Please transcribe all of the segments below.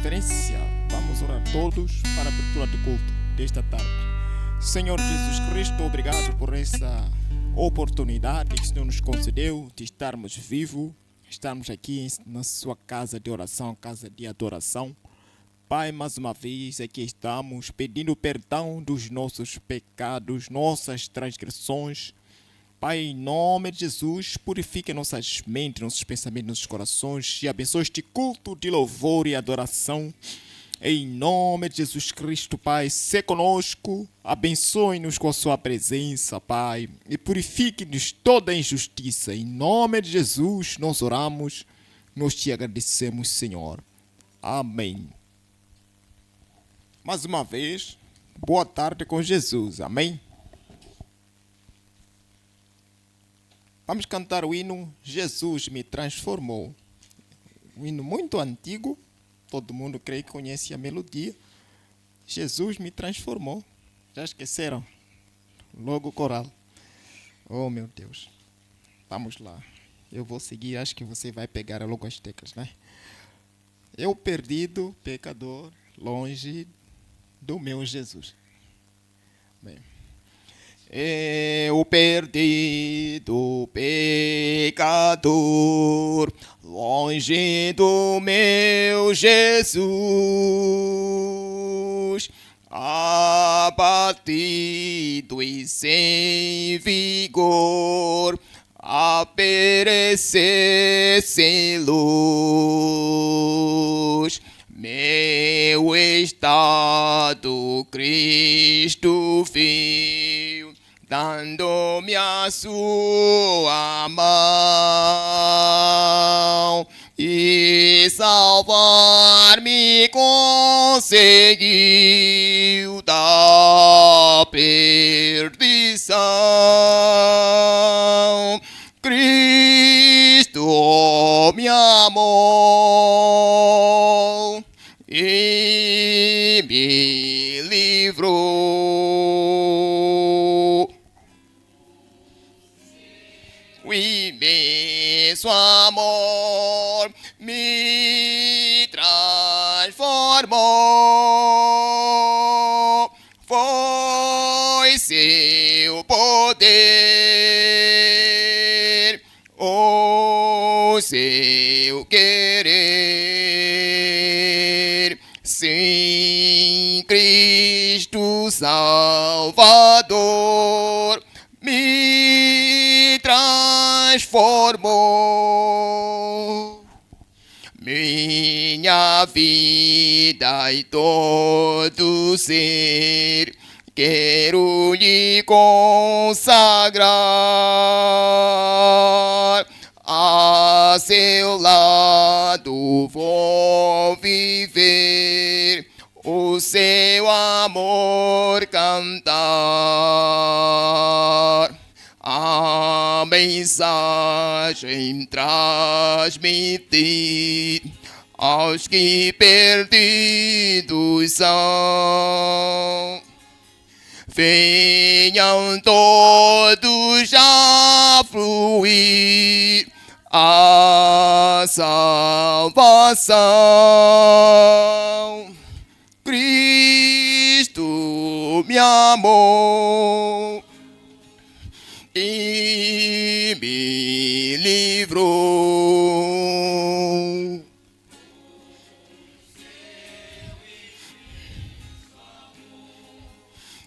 conferência. Vamos orar todos para a abertura do culto desta tarde. Senhor Jesus Cristo, obrigado por essa oportunidade que o Senhor nos concedeu de estarmos vivos, estarmos aqui na sua casa de oração, casa de adoração. Pai, mais uma vez aqui estamos pedindo perdão dos nossos pecados, nossas transgressões. Pai, em nome de Jesus, purifique nossas mentes, nossos pensamentos, nossos corações e abençoe este culto de louvor e adoração. Em nome de Jesus Cristo, Pai, se conosco, abençoe-nos com a sua presença, Pai, e purifique-nos toda injustiça. Em nome de Jesus, nós oramos, nós te agradecemos, Senhor. Amém. Mais uma vez, boa tarde com Jesus. Amém. Vamos cantar o hino Jesus me transformou. Um hino muito antigo, todo mundo creio que conhece a melodia. Jesus me transformou. Já esqueceram? Logo o coral. Oh, meu Deus. Vamos lá. Eu vou seguir, acho que você vai pegar logo as teclas, né? Eu perdido, pecador, longe do meu Jesus. Bem. Eu perdido, pecador, longe do meu Jesus, abatido e sem vigor, a perecer sem luz. Meu estado Cristo viu, dando-me a sua mão, e salvar-me conseguiu da perdição. Cristo me amou e me livrou. O imenso amor me transformou. Foi seu poder, o seu querer. Sim, Cristo Salvador me transformou. Minha vida e todo ser quero lhe consagrar. A seu lado vou viver, o seu amor cantar. A mensagem transmitir aos que perdidos são. Venham todos a fluir a salvação. Cristo me amou e me livrou.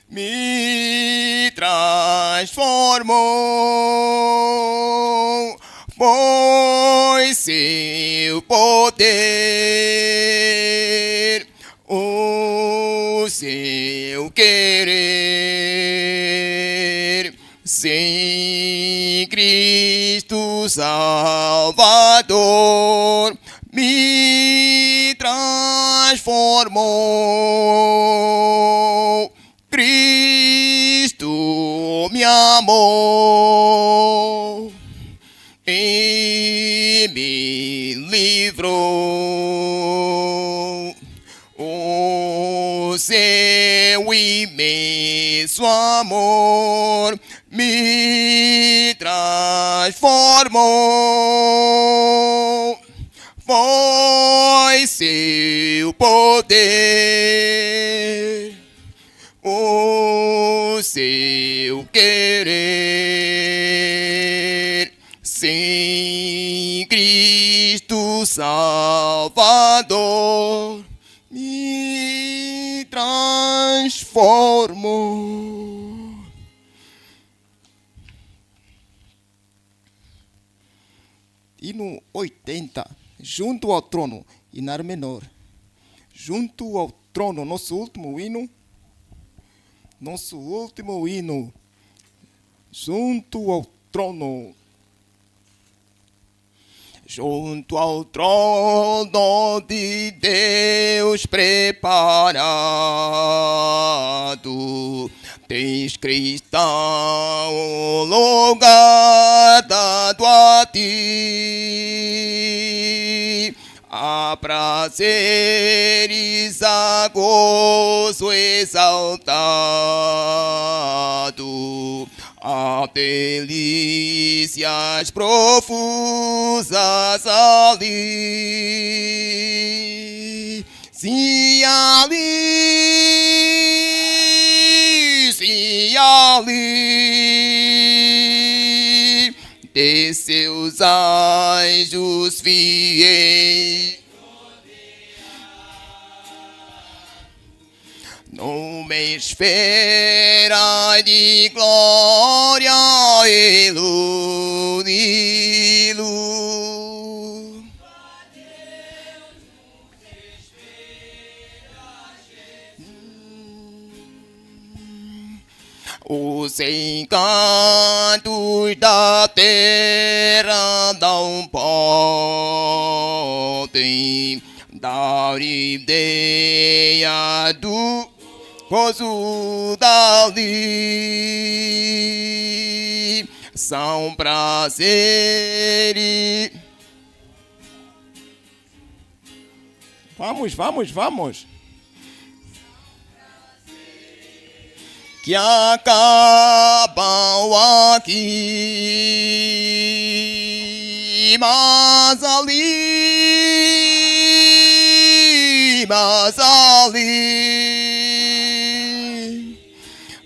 Me transformou. Foi seu poder, o seu querer. Sim, Cristo Salvador me transformou. Cristo me amou e me livrou. O seu imenso amor me transformou. Foi seu poder. poder, o seu querer. Sem Cristo Salvador, me transformo. Hino 80, junto ao trono, Inar menor. Junto ao trono, nosso último hino. Junto ao trono. Junto ao trono de Deus preparado, tens cristão lugar dado a ti. A prazeres, a gozo exaltado, a delícias profusas ali. Se ali de seus anjos fiéis, numa esfera de glória ilumino. Os encantos da terra não podem dar ideia do gozo dali. São prazeres. Vamos. Que acabam aqui, mas ali,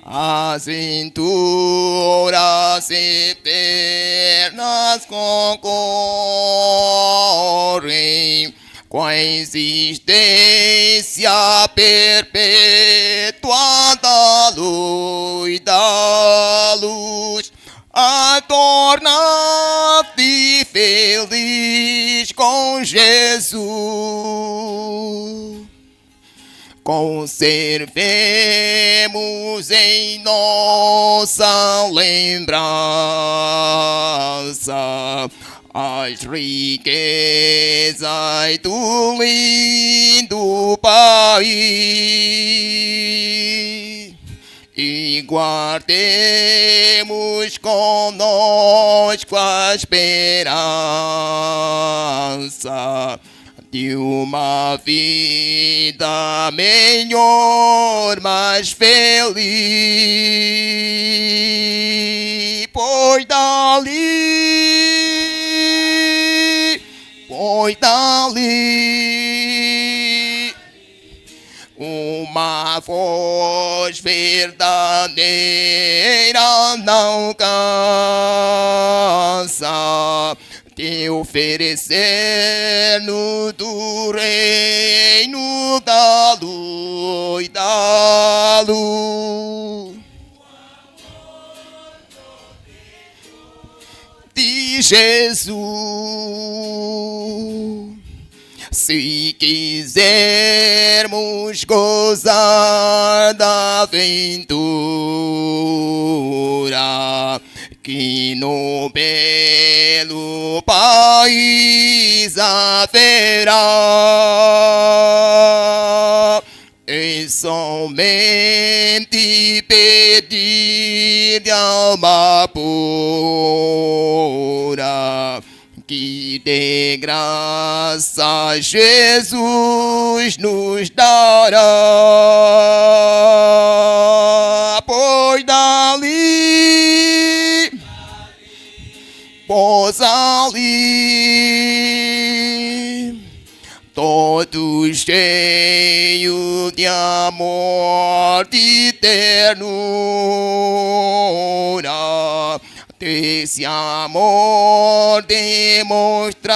as venturas eternas concorrem com a existência perpétua da luz, a tornar-te feliz com Jesus. Conservemos em nossa lembrança as riquezas do lindo país e guardemos conosco a esperança de uma vida melhor, mais feliz, pois dali uma voz verdadeira não cansa de oferecer-nos do reino da luz, de Jesus. Se quisermos gozar da aventura que no belo país haverá, é somente pedir de alma pura que de graça Jesus nos dará, pois ali todos cheios amor eterno, esse amor demonstrado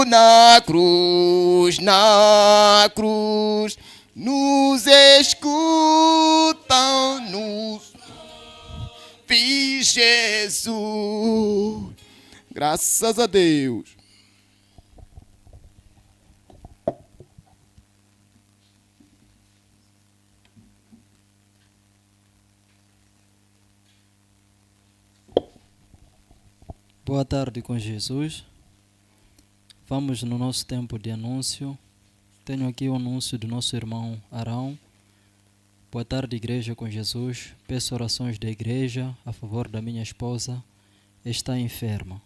na cruz, nos escuta, nos vi Jesus. Graças a Deus. Boa tarde com Jesus. Vamos no nosso tempo de anúncio. Tenho aqui o anúncio do nosso irmão Arão. Boa tarde, Igreja com Jesus. Peço orações da igreja a favor da minha esposa. Está enferma.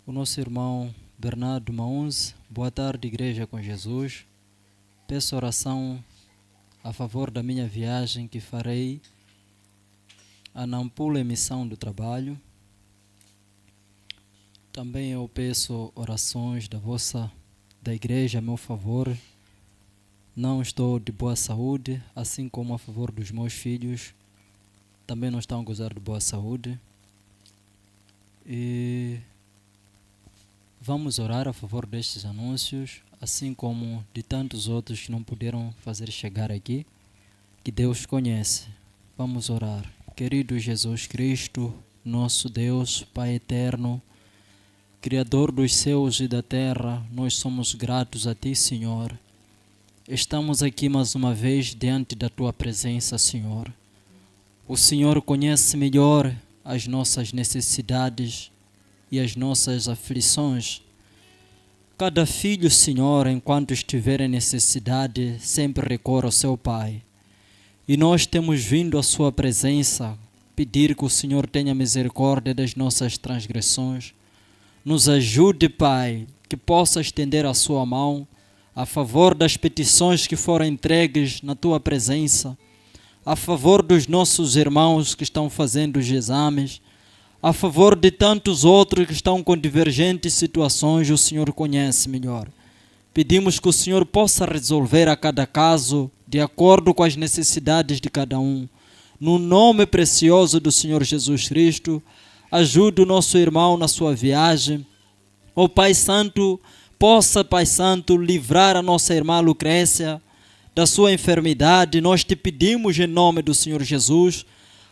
O nosso irmão Bernardo Maunze. Boa tarde, Igreja com Jesus. Peço oração a favor da minha viagem que farei a Nampula em missão do trabalho. Também eu peço orações da igreja a meu favor. Não estou de boa saúde, assim como a favor dos meus filhos. Também não estão a gozar de boa saúde. E vamos orar a favor destes anúncios, assim como de tantos outros que não puderam fazer chegar aqui, que Deus conhece. Vamos orar. Querido Jesus Cristo, nosso Deus, Pai eterno, Criador dos céus e da terra, nós somos gratos a Ti, Senhor. Estamos aqui mais uma vez diante da Tua presença, Senhor. O Senhor conhece melhor as nossas necessidades e as nossas aflições. Cada filho, Senhor, enquanto estiver em necessidade, sempre recorre ao seu Pai. E nós temos vindo à Sua presença pedir que o Senhor tenha misericórdia das nossas transgressões. Nos ajude, Pai, que possa estender a Sua mão a favor das petições que foram entregues na Tua presença, a favor dos nossos irmãos que estão fazendo os exames, a favor de tantos outros que estão com divergentes situações, o Senhor conhece melhor. Pedimos que o Senhor possa resolver a cada caso de acordo com as necessidades de cada um. No nome precioso do Senhor Jesus Cristo, ajude o nosso irmão na sua viagem. Ó Pai Santo, possa, Pai Santo, livrar a nossa irmã Lucrécia da sua enfermidade. Nós te pedimos em nome do Senhor Jesus.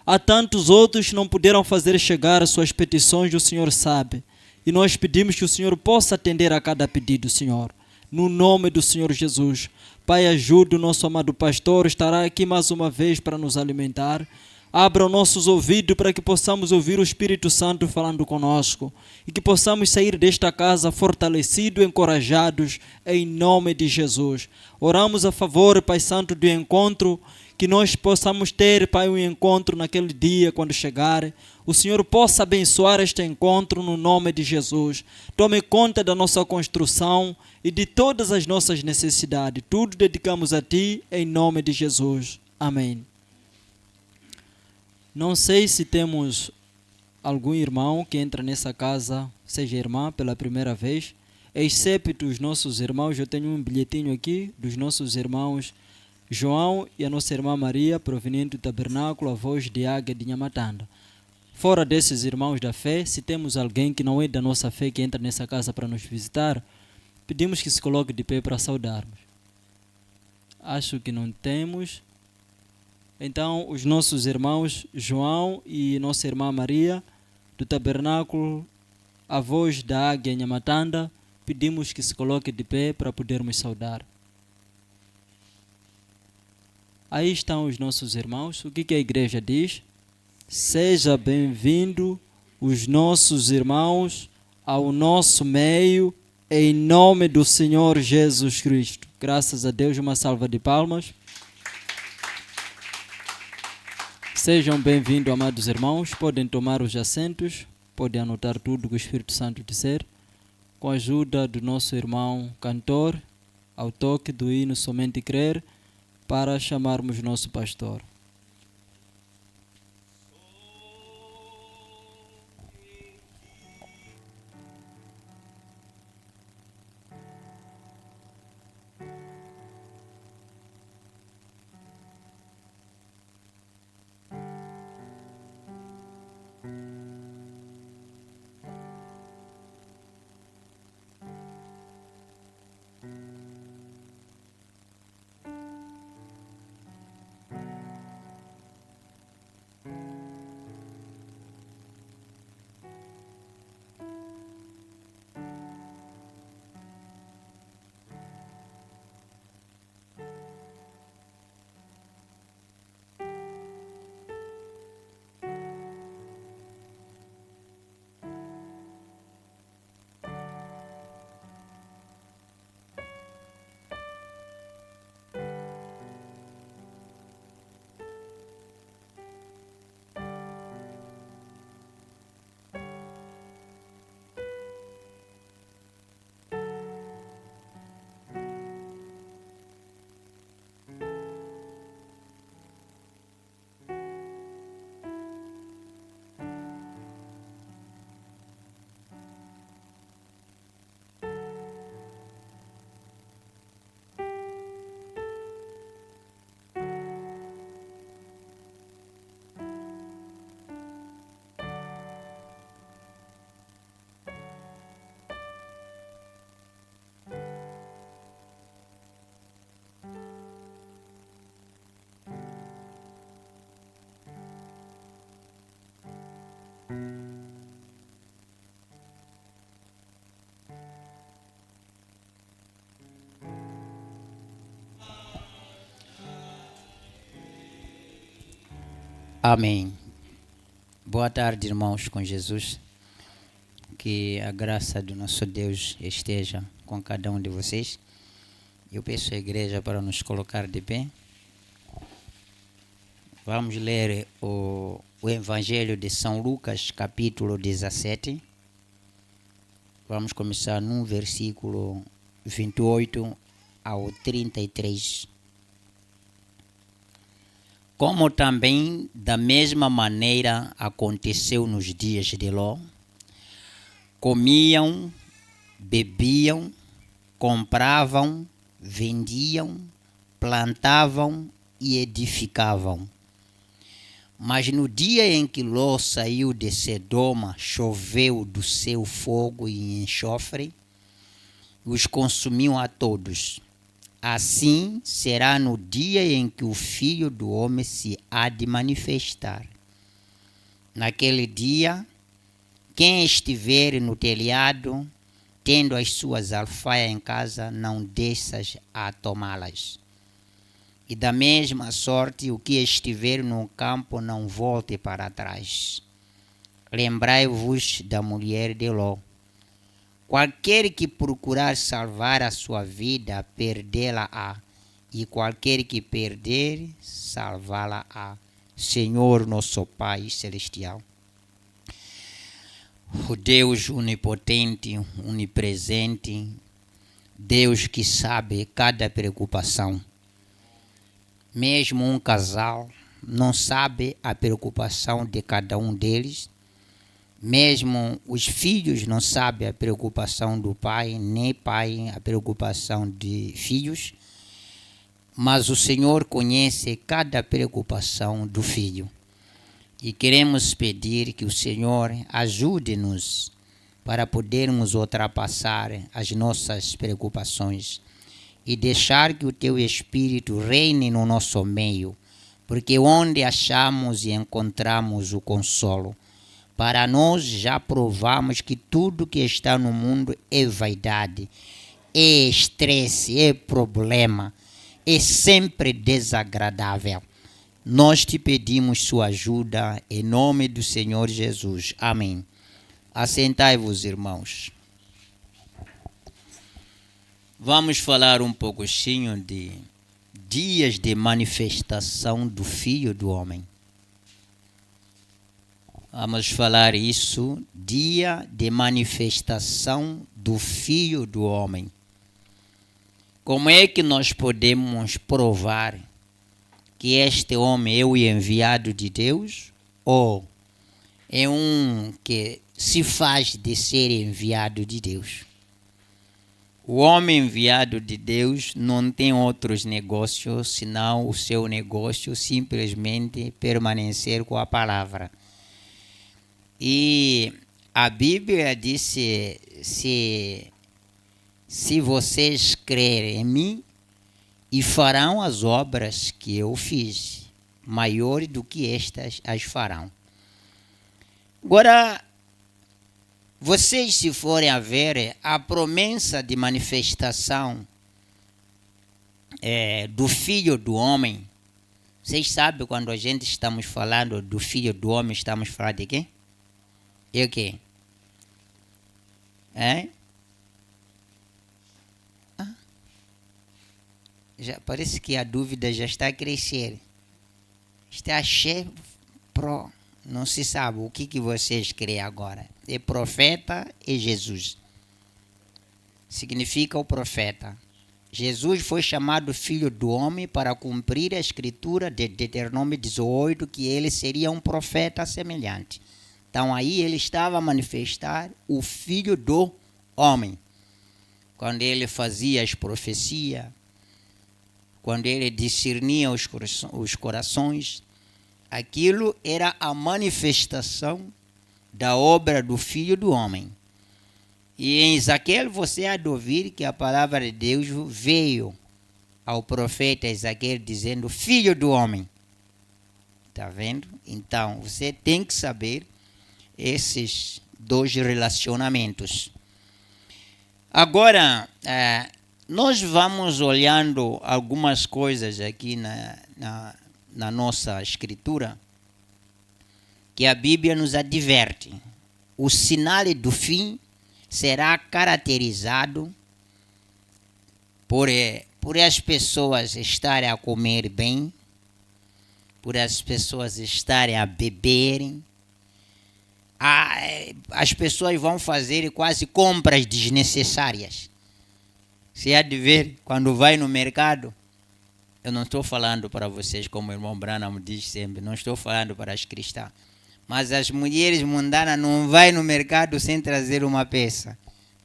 Há tantos outros que não puderam fazer chegar as suas petições, o Senhor sabe. E nós pedimos que o Senhor possa atender a cada pedido, Senhor. No nome do Senhor Jesus. Pai, ajude o nosso amado pastor, estará aqui mais uma vez para nos alimentar. Abra os nossos ouvidos para que possamos ouvir o Espírito Santo falando conosco e que possamos sair desta casa fortalecidos e encorajados em nome de Jesus. Oramos a favor, Pai Santo, do encontro, que nós possamos ter, Pai, um encontro naquele dia quando chegar. O Senhor possa abençoar este encontro no nome de Jesus. Tome conta da nossa construção e de todas as nossas necessidades. Tudo dedicamos a Ti em nome de Jesus. Amém. Não sei se temos algum irmão que entra nessa casa, seja irmã, pela primeira vez, excepto os nossos irmãos. Eu tenho um bilhetinho aqui dos nossos irmãos João e a nossa irmã Maria, proveniente do tabernáculo, a voz de águia de Nhamatanda. Fora desses irmãos da fé, se temos alguém que não é da nossa fé que entra nessa casa para nos visitar, pedimos que se coloque de pé para saudarmos. Acho que não temos. Então, os nossos irmãos João e nossa irmã Maria, do tabernáculo, a voz da águia Nhamatanda, pedimos que se coloque de pé para podermos saudar. Aí estão os nossos irmãos. O que a igreja diz? Seja bem-vindo os nossos irmãos ao nosso meio, em nome do Senhor Jesus Cristo. Graças a Deus, uma salva de palmas. Sejam bem-vindos, amados irmãos. Podem tomar os assentos, podem anotar tudo que o Espírito Santo disser. Com a ajuda do nosso irmão cantor, ao toque do hino Somente Crer, para chamarmos nosso pastor. Amém. Boa tarde, irmãos com Jesus. Que a graça do nosso Deus esteja com cada um de vocês. Eu peço à igreja para nos colocar de pé. Vamos ler o Evangelho de São Lucas, capítulo 17. Vamos começar no versículo 28 ao 33. Como também, da mesma maneira, aconteceu nos dias de Ló, comiam, bebiam, compravam, vendiam, plantavam e edificavam. Mas no dia em que Ló saiu de Sodoma, choveu do seu fogo e enxofre, os consumiu a todos. Assim será no dia em que o Filho do Homem se há de manifestar. Naquele dia, quem estiver no telhado, tendo as suas alfaias em casa, não desças a tomá-las. E da mesma sorte, o que estiver no campo, não volte para trás. Lembrai-vos da mulher de Ló. Qualquer que procurar salvar a sua vida, perdê-la-á. E qualquer que perder, salvá-la-á. Senhor nosso Pai Celestial, o Deus onipotente, onipresente, Deus que sabe cada preocupação. Mesmo um casal não sabe a preocupação de cada um deles. Mesmo os filhos não sabem a preocupação do pai, nem pai a preocupação de filhos. Mas o Senhor conhece cada preocupação do filho. E queremos pedir que o Senhor ajude-nos para podermos ultrapassar as nossas preocupações e deixar que o Teu Espírito reine no nosso meio, porque onde achamos e encontramos o consolo. Para nós já provamos que tudo que está no mundo é vaidade, é estresse, é problema, é sempre desagradável. Nós te pedimos sua ajuda em nome do Senhor Jesus. Amém. Assentai-vos, irmãos. Vamos falar um pouquinho de dias de manifestação do Filho do Homem. Vamos falar isso, dia de manifestação do Filho do Homem. Como é que nós podemos provar que este homem é o enviado de Deus ou é um que se faz de ser enviado de Deus? O homem enviado de Deus não tem outros negócios senão o seu negócio simplesmente permanecer com a palavra. E a Bíblia disse, se vocês crerem em mim, e farão as obras que eu fiz, maiores do que estas as farão. Agora, vocês se forem a ver a promessa de manifestação do Filho do Homem, vocês sabem quando a gente estamos falando do Filho do Homem, estamos falando de quê? E o quê? Já parece que a dúvida já está a crescer. Está cheio pro. Não se sabe o que vocês creem agora. É profeta e Jesus. Significa o profeta. Jesus foi chamado Filho do Homem para cumprir a escritura de Deuteronômio 18, que ele seria um profeta semelhante. Então aí ele estava a manifestar o Filho do Homem. Quando ele fazia as profecias, quando ele discernia os corações, aquilo era a manifestação da obra do Filho do Homem. E em Ezequiel você há de ouvir que a palavra de Deus veio ao profeta Ezequiel dizendo Filho do Homem. Está vendo? Então você tem que saber esses dois relacionamentos. Agora, nós vamos olhando algumas coisas aqui na nossa escritura que a Bíblia nos adverte. O sinal do fim será caracterizado por as pessoas estarem a comer bem, por as pessoas estarem a beberem. As pessoas vão fazer quase compras desnecessárias. Você há de ver, quando vai no mercado, eu não estou falando para vocês, como o irmão Branham diz sempre, não estou falando para as cristãs, mas as mulheres mundanas não vai no mercado sem trazer uma peça.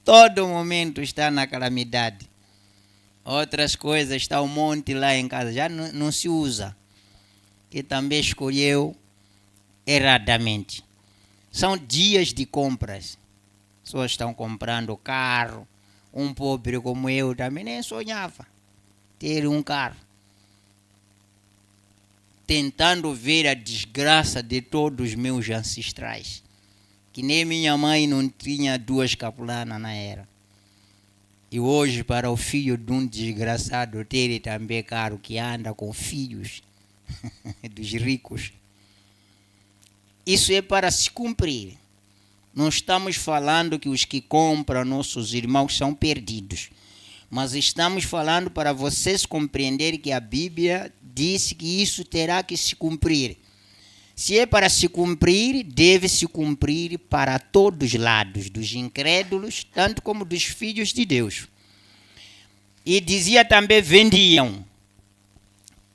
Todo momento está na calamidade. Outras coisas, está um monte lá em casa, já não se usa, que também escolheu erradamente. São dias de compras. Pessoas estão comprando carro. Um pobre como eu também nem sonhava ter um carro. Tentando ver a desgraça de todos os meus ancestrais. Que nem minha mãe não tinha 2 capulanas na era. E hoje, para o filho de um desgraçado ter também carro que anda com filhos dos ricos. Isso é para se cumprir. Não estamos falando que os que compram nossos irmãos são perdidos. Mas estamos falando para vocês compreenderem que a Bíblia diz que isso terá que se cumprir. Se é para se cumprir, deve se cumprir para todos os lados, dos incrédulos, tanto como dos filhos de Deus. E dizia também, vendiam.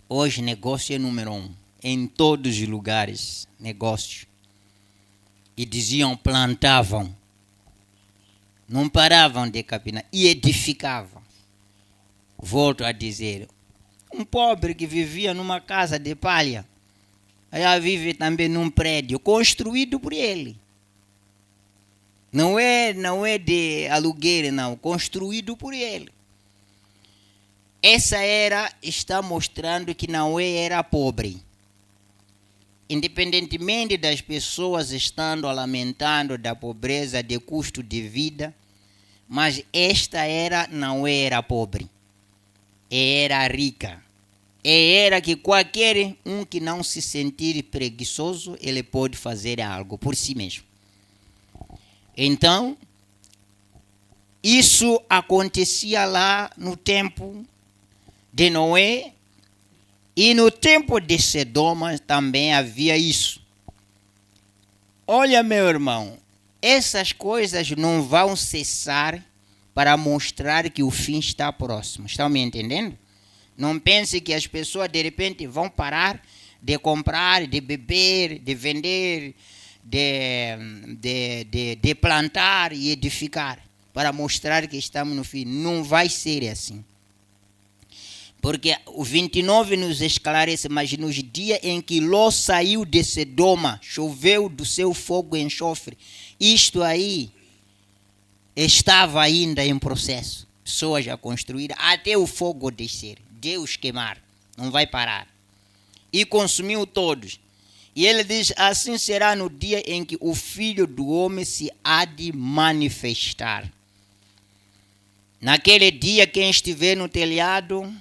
Hoje, negócio é número 1. Em todos os lugares, negócio. E diziam, plantavam. Não paravam de capinar. E edificavam. Volto a dizer, um pobre que vivia numa casa de palha, aí vive também num prédio construído por ele. Não é de aluguel, não. Construído por ele. Essa era está mostrando que Noé era pobre. Independentemente das pessoas estando a lamentando da pobreza, de custo de vida, mas esta era, Noé era pobre. Era rica. E era que qualquer um que não se sentir preguiçoso, ele pode fazer algo por si mesmo. Então, isso acontecia lá no tempo de Noé, e no tempo de Sodoma também havia isso. Olha, meu irmão, essas coisas não vão cessar para mostrar que o fim está próximo. Estão me entendendo? Não pense que as pessoas de repente vão parar de comprar, de beber, de vender, de plantar e edificar para mostrar que estamos no fim. Não vai ser assim. Porque o 29 nos esclarece, mas nos dias em que Ló saiu de Sodoma, choveu do seu fogo e enxofre. Isto aí estava ainda em processo. Pessoas a construir até o fogo descer. Deus queimar. Não vai parar. E consumiu todos. E ele diz, assim será no dia em que o Filho do Homem se há de manifestar. Naquele dia, quem estiver no telhado,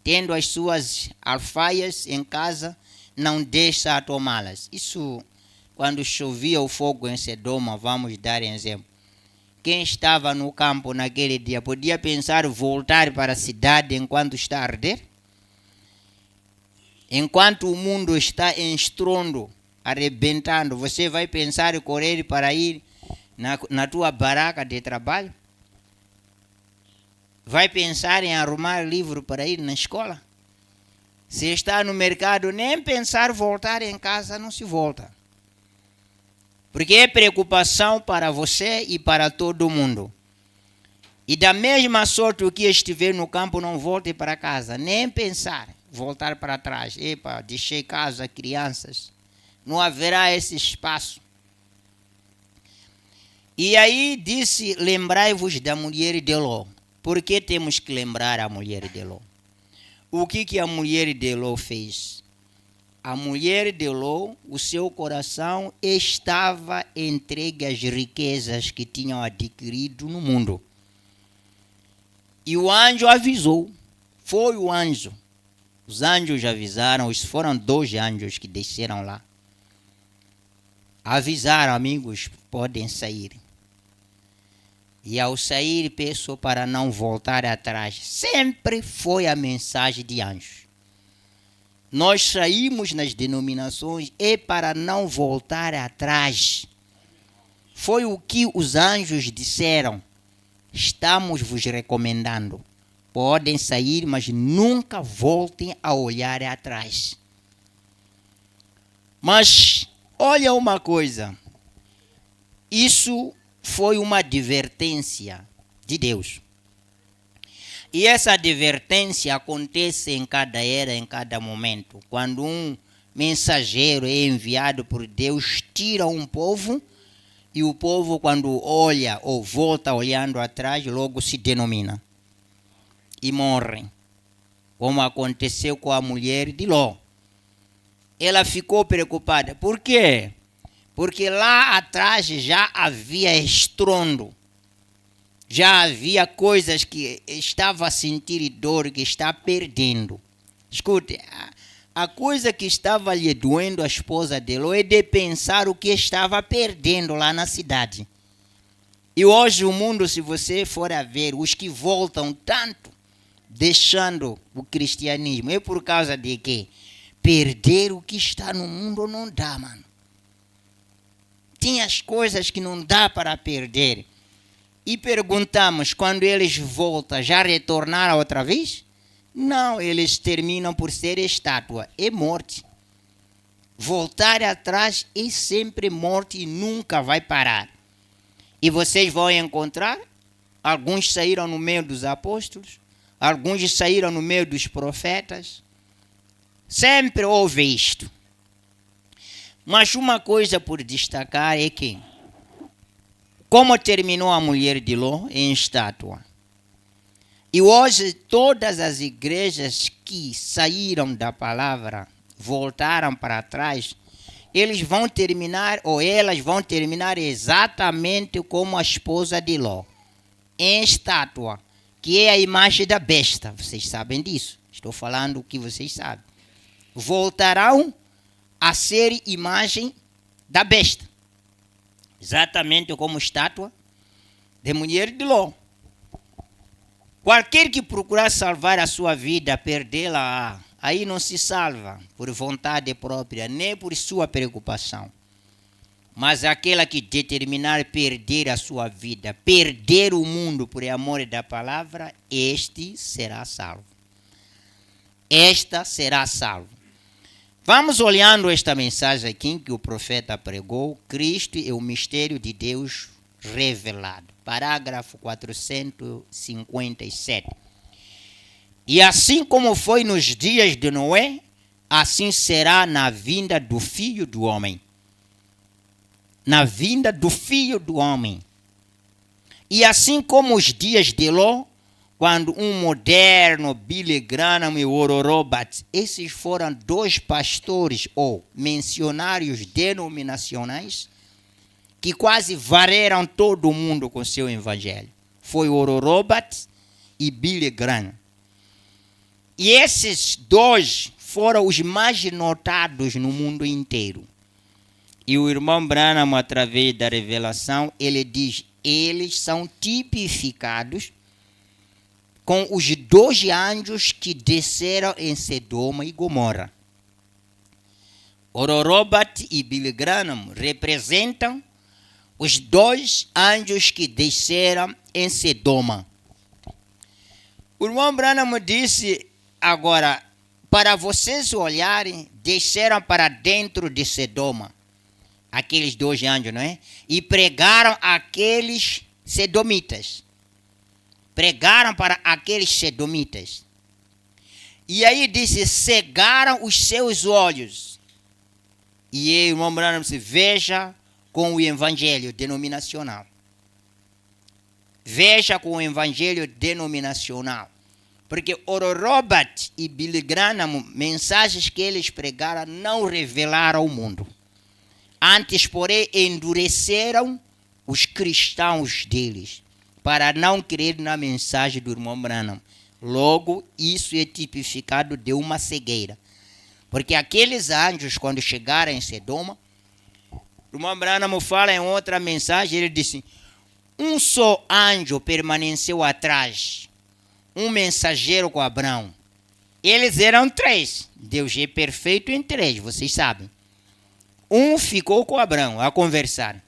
tendo as suas alfaias em casa, não deixa a tomá-las. Isso, quando chovia o fogo em Sodoma, vamos dar exemplo. Quem estava no campo naquele dia podia pensar voltar para a cidade enquanto está a arder? Enquanto o mundo está em estrondo, arrebentando, você vai pensar em correr para ir na tua barraca de trabalho? Vai pensar em arrumar livro para ir na escola? Se está no mercado, nem pensar voltar em casa não se volta. Porque é preocupação para você e para todo mundo. E da mesma sorte o que estiver no campo não volte para casa, nem pensar voltar para trás. Epa, deixei casa, crianças. Não haverá esse espaço. E aí disse, lembrai-vos da mulher de Ló. Por que temos que lembrar a mulher de Ló? O que a mulher de Ló fez? A mulher de Ló, o seu coração estava entregue às riquezas que tinham adquirido no mundo. E o anjo avisou. Foi o anjo. Os anjos avisaram, foram 2 anjos que desceram lá. avisaram, amigos, podem sair. E ao sair, peço para não voltar atrás. Sempre foi a mensagem de anjos. Nós saímos nas denominações e para não voltar atrás. Foi o que os anjos disseram. Estamos vos recomendando. Podem sair, mas nunca voltem a olhar atrás. Mas olha uma coisa. Isso foi uma advertência de Deus. E essa advertência acontece em cada era, em cada momento. Quando um mensageiro é enviado por Deus, tira um povo, e o povo, quando olha ou volta olhando atrás, logo se denomina e morrem. Como aconteceu com a mulher de Ló. Ela ficou preocupada. Por quê? Porque lá atrás já havia estrondo. Já havia coisas que estava a sentir dor, que está perdendo. Escute, a coisa que estava lhe doendo a esposa dele é de pensar o que estava perdendo lá na cidade. E hoje o mundo, se você for a ver, os que voltam tanto, deixando o cristianismo, é por causa de quê? Perder o que está no mundo não dá, mano. Tem as coisas que não dá para perder. E perguntamos, quando eles voltam, já retornaram outra vez? Não, eles terminam por ser estátua. É morte. Voltar atrás é sempre morte e nunca vai parar. E vocês vão encontrar, alguns saíram no meio dos apóstolos, alguns saíram no meio dos profetas. Sempre houve isto. Mas uma coisa por destacar é que, como terminou a mulher de Ló em estátua, e hoje todas as igrejas que saíram da palavra, voltaram para trás, eles vão terminar, ou elas vão terminar exatamente como a esposa de Ló, em estátua, que é a imagem da besta. Vocês sabem disso. Estou falando o que vocês sabem. Voltarão a ser imagem da besta. Exatamente como estátua de mulher de Ló. Qualquer que procurar salvar a sua vida, perdê-la, aí não se salva por vontade própria, nem por sua preocupação. Mas aquela que determinar perder a sua vida, perder o mundo por amor da palavra, este será salvo. Esta será salvo. Vamos olhando esta mensagem aqui que o profeta pregou. Cristo é o mistério de Deus revelado. Parágrafo 457. E assim como foi nos dias de Noé, assim será na vinda do Filho do Homem. Na vinda do Filho do Homem. E assim como os dias de Ló, quando um moderno Billy Graham e Ororo Batts, esses foram dois pastores ou missionários denominacionais que quase varreram todo o mundo com seu evangelho. Foi Ororo Batts e Billy Graham. E esses dois foram os mais notados no mundo inteiro. E o irmão Branham, através da revelação, ele diz, eles são tipificados com os dois anjos que desceram em Sodoma e Gomorra. Ororo Batts e Billy Graham representam os dois anjos que desceram em Sodoma. O irmão Branham disse, agora, para vocês olharem, desceram para dentro de Sodoma. Aqueles dois anjos, não é? E pregaram aqueles sedomitas. Pregaram para aqueles sedomitas. E aí disse, cegaram os seus olhos. E aí o irmão Branham disse, veja com o evangelho denominacional. Veja com o evangelho denominacional. Porque Ororo Batts e Billy Graham, mensagens que eles pregaram, não revelaram ao mundo. Antes, porém, endureceram os cristãos deles, para não crer na mensagem do irmão Branham. Logo, isso é tipificado de uma cegueira. Porque aqueles anjos, quando chegaram em Sodoma, O irmão Branham fala em outra mensagem, ele disse, um só anjo permaneceu atrás, um mensageiro com Abraão. Eles eram 3. Deus é perfeito em 3, vocês sabem. Um ficou com Abraão a conversar.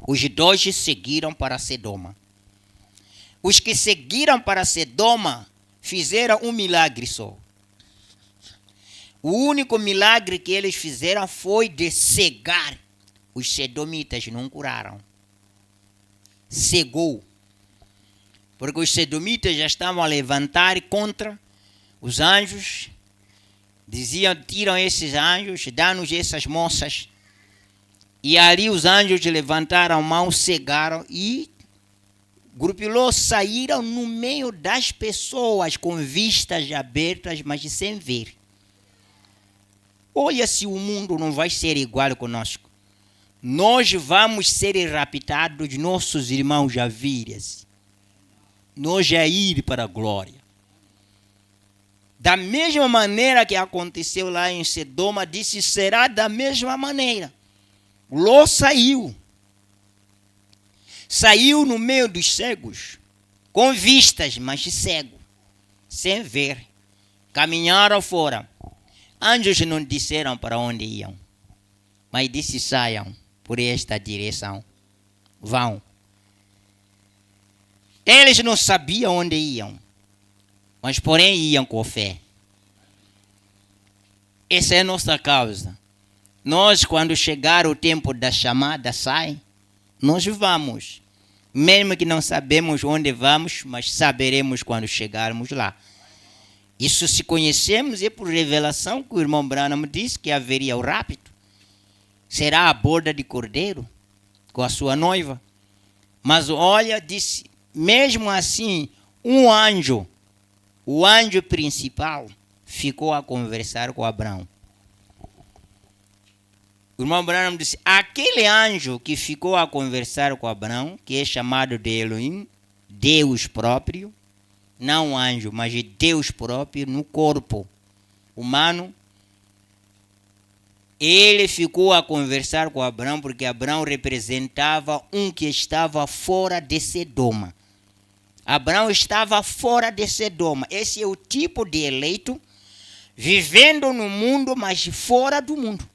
Os 2 seguiram para Sodoma. Os que seguiram para Sodoma fizeram um milagre só. O único milagre que eles fizeram foi de cegar. Os sodomitas não curaram. Cegou. Porque os sodomitas já estavam a levantar contra os anjos. Diziam, tiram esses anjos, dá-nos essas moças. E ali os anjos levantaram a mão, cegaram e grupilou, saíram no meio das pessoas com vistas abertas, mas sem ver. Olha se o mundo não vai ser igual conosco. Nós vamos ser raptados, nossos irmãos já viram. Nós já ir para a glória. Da mesma maneira que aconteceu lá em Sodoma, disse, será da mesma maneira. Ló saiu. Saiu no meio dos cegos, com vistas, mas cego, sem ver. Caminharam fora. Anjos não disseram para onde iam, mas disse, saiam por esta direção. Vão. Eles não sabiam onde iam, mas porém iam com fé. Essa é a nossa causa. Nós, quando chegar o tempo da chamada, sai, nós vamos. Mesmo que não sabemos onde vamos, mas saberemos quando chegarmos lá. Isso se conhecemos, é por revelação que o irmão Branham disse que haveria o rapto. Será a boda de cordeiro com a sua noiva. Mas olha, disse, mesmo assim, um anjo, o anjo principal, ficou a conversar com Abraão. O irmão Branham disse, aquele anjo que ficou a conversar com Abraão, que é chamado de Elohim, Deus próprio, não anjo, mas de Deus próprio no corpo humano, ele ficou a conversar com Abraão, porque Abraão representava um que estava fora de Sodoma. Abraão estava fora de Sodoma. Esse é o tipo de eleito, vivendo no mundo, mas fora do mundo.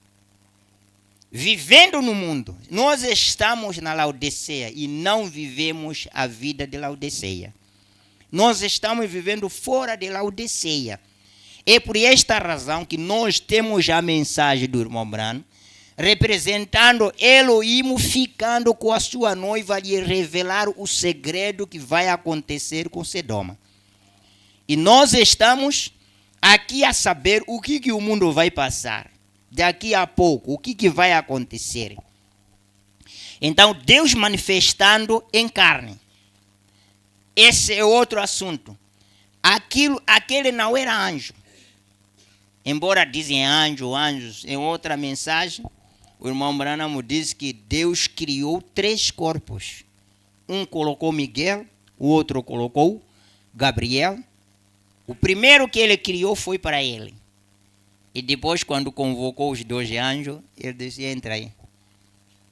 Vivendo no mundo. Nós estamos na Laodiceia e não vivemos a vida de Laodiceia. Nós estamos vivendo fora de Laodiceia. É por esta razão que nós temos a mensagem do irmão Branham, representando Elohim ficando com a sua noiva e revelar o segredo que vai acontecer com Sodoma. E nós estamos aqui a saber o que o mundo vai passar. Daqui a pouco, o que vai acontecer. Então, Deus manifestando em carne. Esse é outro assunto. Aquele não era anjo. Embora dizem anjos, em outra mensagem, o irmão Branham diz que Deus criou 3 corpos. Um colocou Miguel, o outro colocou Gabriel. O primeiro que ele criou foi para ele. E depois, quando convocou os 2 anjos, ele disse, entra aí.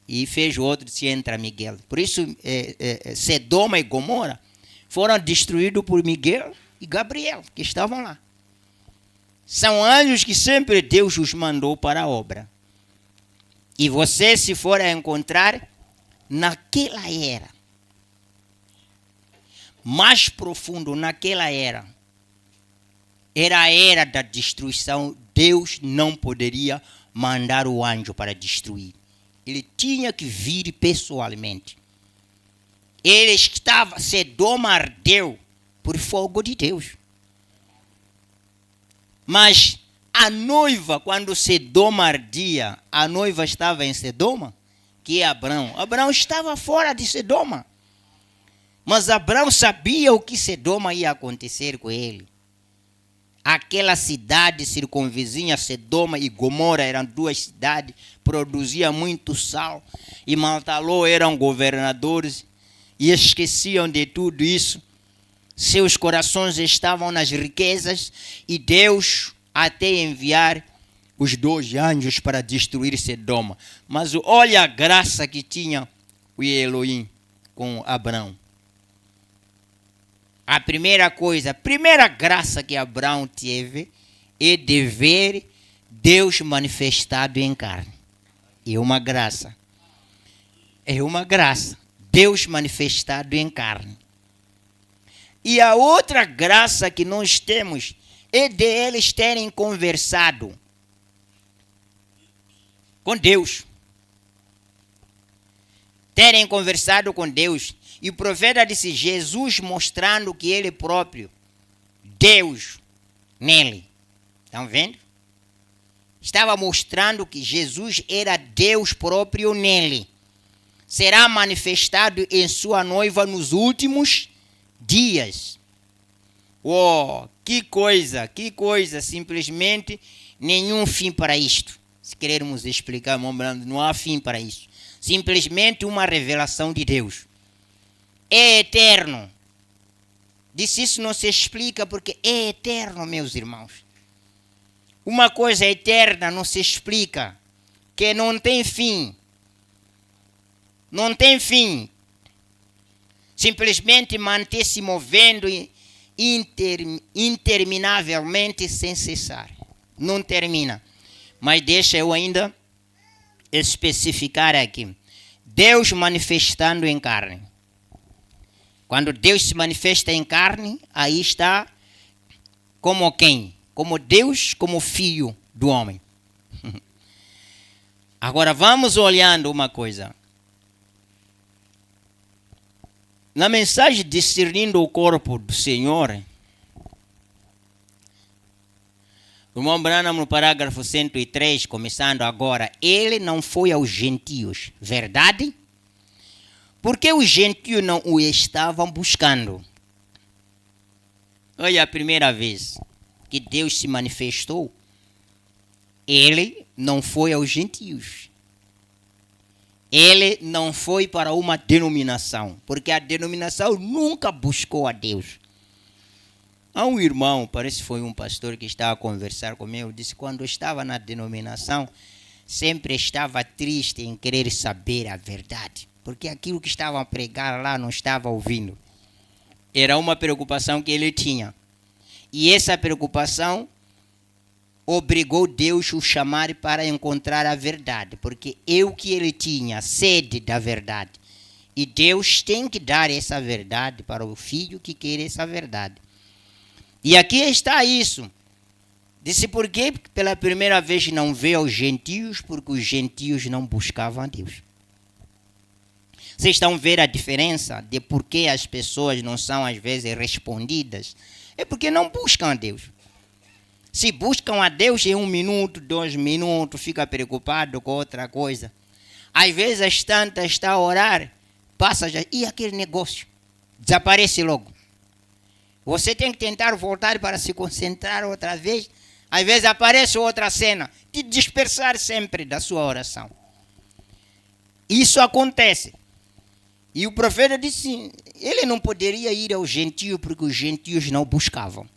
E fez o outro, disse, entra Miguel. Por isso, Sodoma e Gomorra foram destruídos por Miguel e Gabriel, que estavam lá. São anjos que sempre Deus os mandou para a obra. E você, se for a encontrar, naquela era, mais profundo naquela era a era da destruição. Deus não poderia mandar o anjo para destruir. Ele tinha que vir pessoalmente. Sodoma ardeu por fogo de Deus. Mas a noiva, quando Sodoma ardia, a noiva estava em Sodoma, que é Abraão. Abraão estava fora de Sodoma. Mas Abraão sabia o que Sodoma ia acontecer com ele. Aquela cidade circunvizinha, Sodoma e Gomorra, eram 2 cidades, produziam muito sal. E Maltalô eram governadores e esqueciam de tudo isso. Seus corações estavam nas riquezas e Deus até enviar os 2 anjos para destruir Sodoma. Mas olha a graça que tinha o Elohim com Abraão. A primeira graça que Abraão teve é de ver Deus manifestado em carne. É uma graça. Deus manifestado em carne. E a outra graça que nós temos é de eles terem conversado com Deus. Terem conversado com Deus. E o profeta disse, Jesus mostrando que ele próprio, Deus, nele. Estão vendo? Estava mostrando que Jesus era Deus próprio nele. Será manifestado em sua noiva nos últimos dias. Oh, que coisa, simplesmente nenhum fim para isto. Se queremos explicar, não há fim para isso. Simplesmente uma revelação de Deus. É eterno. Disse isso não se explica porque é eterno, meus irmãos. Uma coisa eterna não se explica, que não tem fim. Não tem fim. Simplesmente manter-se movendo interminavelmente sem cessar. Não termina. Mas deixa eu ainda especificar aqui. Deus manifestando em carne. Quando Deus se manifesta em carne, aí está como quem? Como Deus, como filho do homem. Agora vamos olhando uma coisa. Na mensagem discernindo o corpo do Senhor, o irmão Branham no parágrafo 103, começando agora, ele não foi aos gentios, verdade? Porque os gentios não o estavam buscando. Olha a primeira vez que Deus se manifestou, ele não foi aos gentios. Ele não foi para uma denominação, porque a denominação nunca buscou a Deus. Há um irmão, parece que foi um pastor que estava a conversar comigo, disse que quando estava na denominação, sempre estava triste em querer saber a verdade, porque aquilo que estavam a pregar lá não estava ouvindo. Era uma preocupação que ele tinha. E essa preocupação obrigou Deus a o chamar para encontrar a verdade, porque que ele tinha sede da verdade. E Deus tem que dar essa verdade para o filho que quer essa verdade. E aqui está isso. Disse por que pela primeira vez não veio aos gentios, porque os gentios não buscavam a Deus. Vocês estão vendo a diferença de por que as pessoas não são às vezes respondidas? É porque não buscam a Deus. Se buscam a Deus em 1 minuto, 2 minutos, fica preocupado com outra coisa. Às vezes as tantas está a orar, passa já, e aquele negócio desaparece logo. Você tem que tentar voltar para se concentrar outra vez. Às vezes aparece outra cena, te dispersar sempre da sua oração. Isso acontece. E o profeta disse, ele não poderia ir aos gentios porque os gentios não buscavam.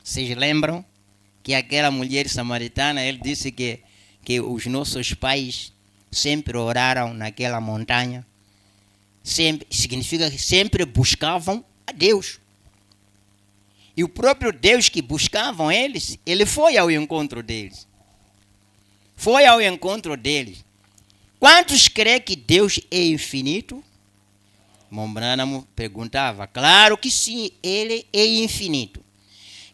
Vocês lembram que aquela mulher samaritana, ele disse que os nossos pais sempre oraram naquela montanha. Sempre, significa que sempre buscavam a Deus. E o próprio Deus que buscavam eles, ele foi ao encontro deles. Foi ao encontro deles. Quantos creem que Deus é infinito? Branham perguntava. Claro que sim, ele é infinito.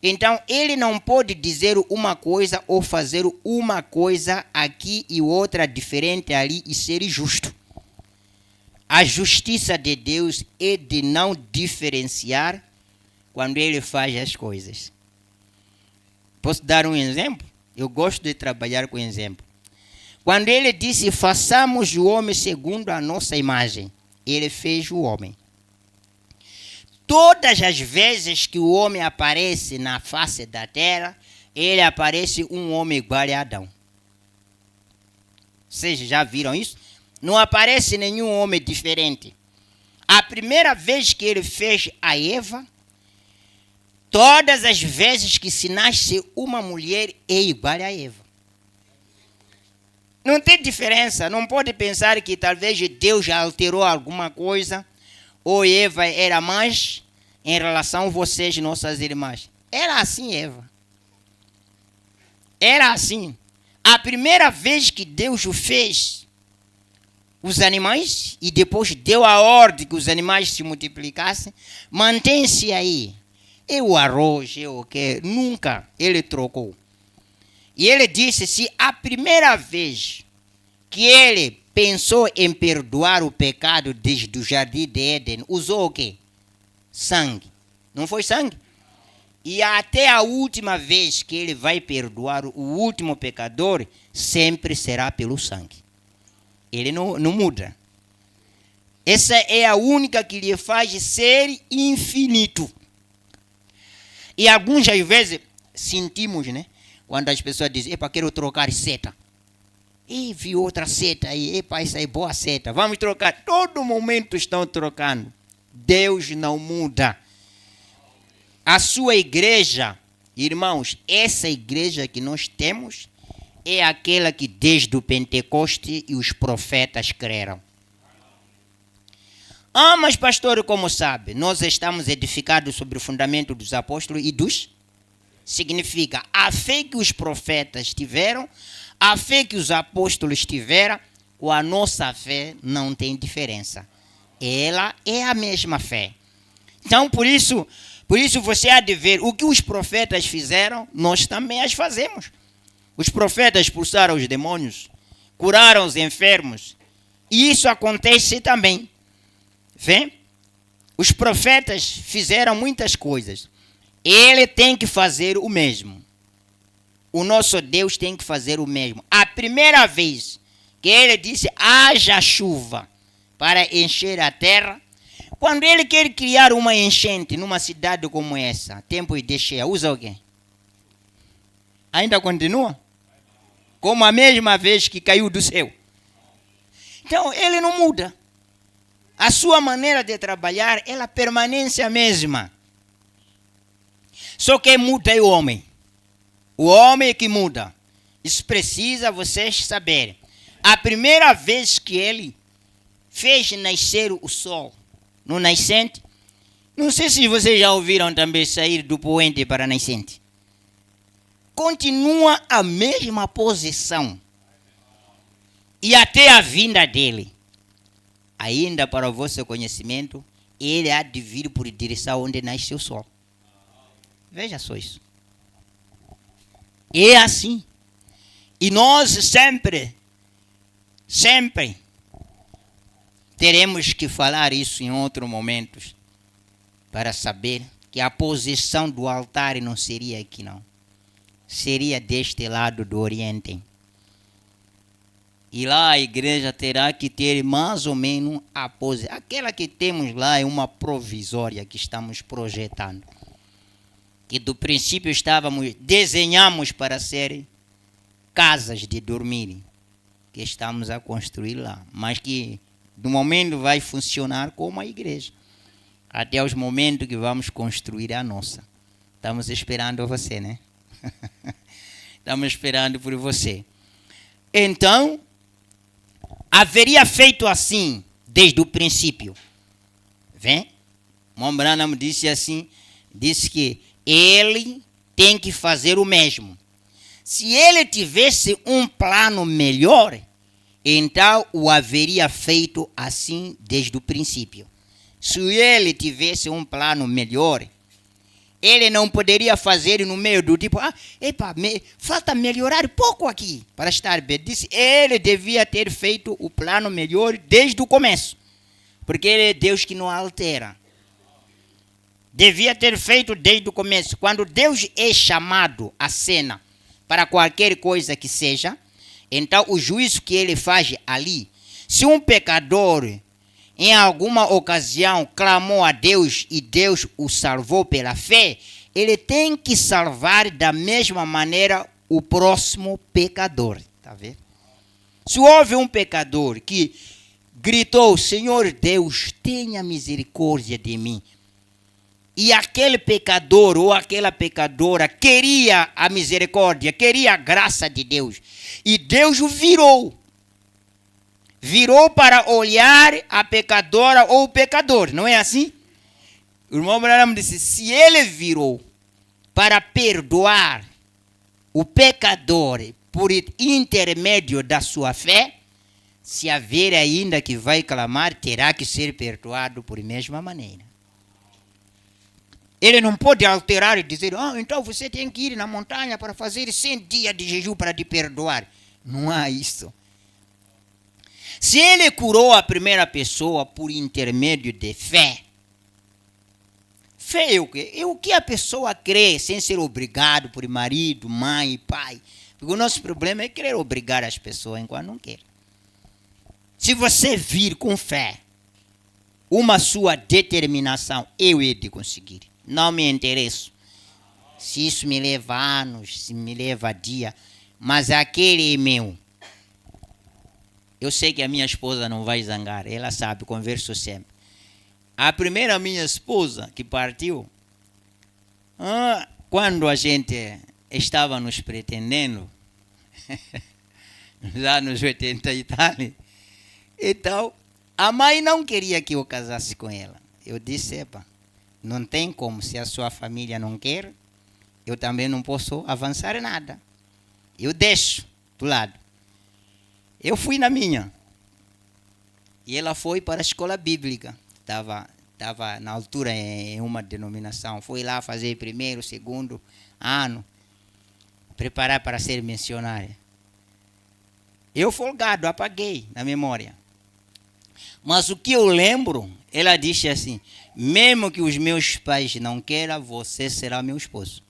Então, ele não pode dizer uma coisa ou fazer uma coisa aqui e outra diferente ali e ser justo. A justiça de Deus é de não diferenciar quando ele faz as coisas. Posso dar um exemplo? Eu gosto de trabalhar com exemplo. Quando ele disse, façamos o homem segundo a nossa imagem, ele fez o homem. Todas as vezes que o homem aparece na face da terra, ele aparece um homem igual a Adão. Vocês já viram isso? Não aparece nenhum homem diferente. A primeira vez que ele fez a Eva, todas as vezes que se nasce uma mulher é igual a Eva. Não tem diferença. Não pode pensar que talvez Deus já alterou alguma coisa ou Eva era mais em relação a vocês, nossas irmãs. Era assim, Eva. Era assim. A primeira vez que Deus o fez, os animais, e depois deu a ordem que os animais se multiplicassem, mantém-se aí. E o arroz, e o que? Nunca ele trocou. E ele disse, se a primeira vez que ele pensou em perdoar o pecado desde o jardim de Éden, usou o quê? Sangue. Não foi sangue? E até a última vez que ele vai perdoar o último pecador, sempre será pelo sangue. Ele não muda. Essa é a única que lhe faz ser infinito. E alguns, às vezes, sentimos, né? Quando as pessoas dizem, epa, quero trocar seta. E vi outra seta aí, epa, essa é boa seta. Vamos trocar. Todo momento estão trocando. Deus não muda. A sua igreja, irmãos, essa igreja que nós temos é aquela que desde o Pentecoste e os profetas creram. Ah, mas pastor, como sabe? Nós estamos edificados sobre o fundamento dos apóstolos e dos... Significa, a fé que os profetas tiveram, a fé que os apóstolos tiveram, com a nossa fé não tem diferença. Ela é a mesma fé. Então, por isso você há de ver o que os profetas fizeram, nós também as fazemos. Os profetas expulsaram os demônios, curaram os enfermos. E isso acontece também. Vê? Os profetas fizeram muitas coisas. Ele tem que fazer o mesmo. O nosso Deus tem que fazer o mesmo. A primeira vez que ele disse, haja chuva para encher a terra, quando ele quer criar uma enchente numa cidade como essa, tempo de cheia, usa o quê? Ainda continua? Como a mesma vez que caiu do céu. Então, ele não muda. A sua maneira de trabalhar, ela permanece a mesma. Só que muda é o homem. O homem é que muda. Isso precisa vocês saberem. A primeira vez que ele fez nascer o sol no nascente, não sei se vocês já ouviram também sair do poente para a nascente. Continua a mesma posição. E até a vinda dele. Ainda para o vosso conhecimento, ele há de vir por direção onde nasce o sol. Veja só isso. É assim. E nós sempre teremos que falar isso em outros momentos para saber que a posição do altar não seria aqui, não. Seria deste lado do Oriente. E lá a igreja terá que ter mais ou menos a posição. Aquela que temos lá é uma provisória que estamos projetando. Que do princípio desenhamos para ser casas de dormir, que estamos a construir lá, mas que no momento vai funcionar como a igreja, até os momentos que vamos construir a nossa. Estamos esperando você, né? Estamos esperando por você. Então, haveria feito assim desde o princípio. Vem? Branham disse assim, disse que ele tem que fazer o mesmo. Se ele tivesse um plano melhor, então o haveria feito assim desde o princípio. Se ele tivesse um plano melhor, ele não poderia fazer no meio do tipo, falta melhorar pouco aqui para estar bem. Disse, ele devia ter feito o plano melhor desde o começo, porque ele é Deus que não altera. Devia ter feito desde o começo. Quando Deus é chamado à cena para qualquer coisa que seja, então o juízo que ele faz ali, se um pecador em alguma ocasião clamou a Deus e Deus o salvou pela fé, ele tem que salvar da mesma maneira o próximo pecador. Tá vendo? Se houve um pecador que gritou, Senhor Deus, tenha misericórdia de mim, e aquele pecador ou aquela pecadora queria a misericórdia, queria a graça de Deus, e Deus o virou. Virou para olhar a pecadora ou o pecador, não é assim? O irmão Branham disse, se ele virou para perdoar o pecador por intermédio da sua fé, se haver ainda que vai clamar, terá que ser perdoado por mesma maneira. Ele não pode alterar e dizer, então você tem que ir na montanha para fazer 100 dias de jejum para te perdoar. Não há isso. Se ele curou a primeira pessoa por intermédio de fé, fé é o quê? É o que a pessoa crê sem ser obrigado por marido, mãe e pai. Porque o nosso problema é querer obrigar as pessoas enquanto não quer. Se você vir com fé, uma sua determinação, eu hei de conseguir. Não me interesso se isso me leva anos, se me leva dia, mas aquele é meu. Eu sei que a minha esposa não vai zangar, ela sabe, converso sempre. A primeira minha esposa que partiu, quando a gente estava nos pretendendo, nos anos 80 e tal, então, a mãe não queria que eu casasse com ela. Eu disse, não tem como, se a sua família não quer, eu também não posso avançar nada. Eu deixo do lado. Eu fui na minha. E ela foi para a escola bíblica. Estava na altura em uma denominação. Foi lá fazer primeiro, segundo ano. Preparar para ser missionária. Eu folgado, apaguei na memória. Mas o que eu lembro, ela disse assim, mesmo que os meus pais não queiram, você será meu esposo.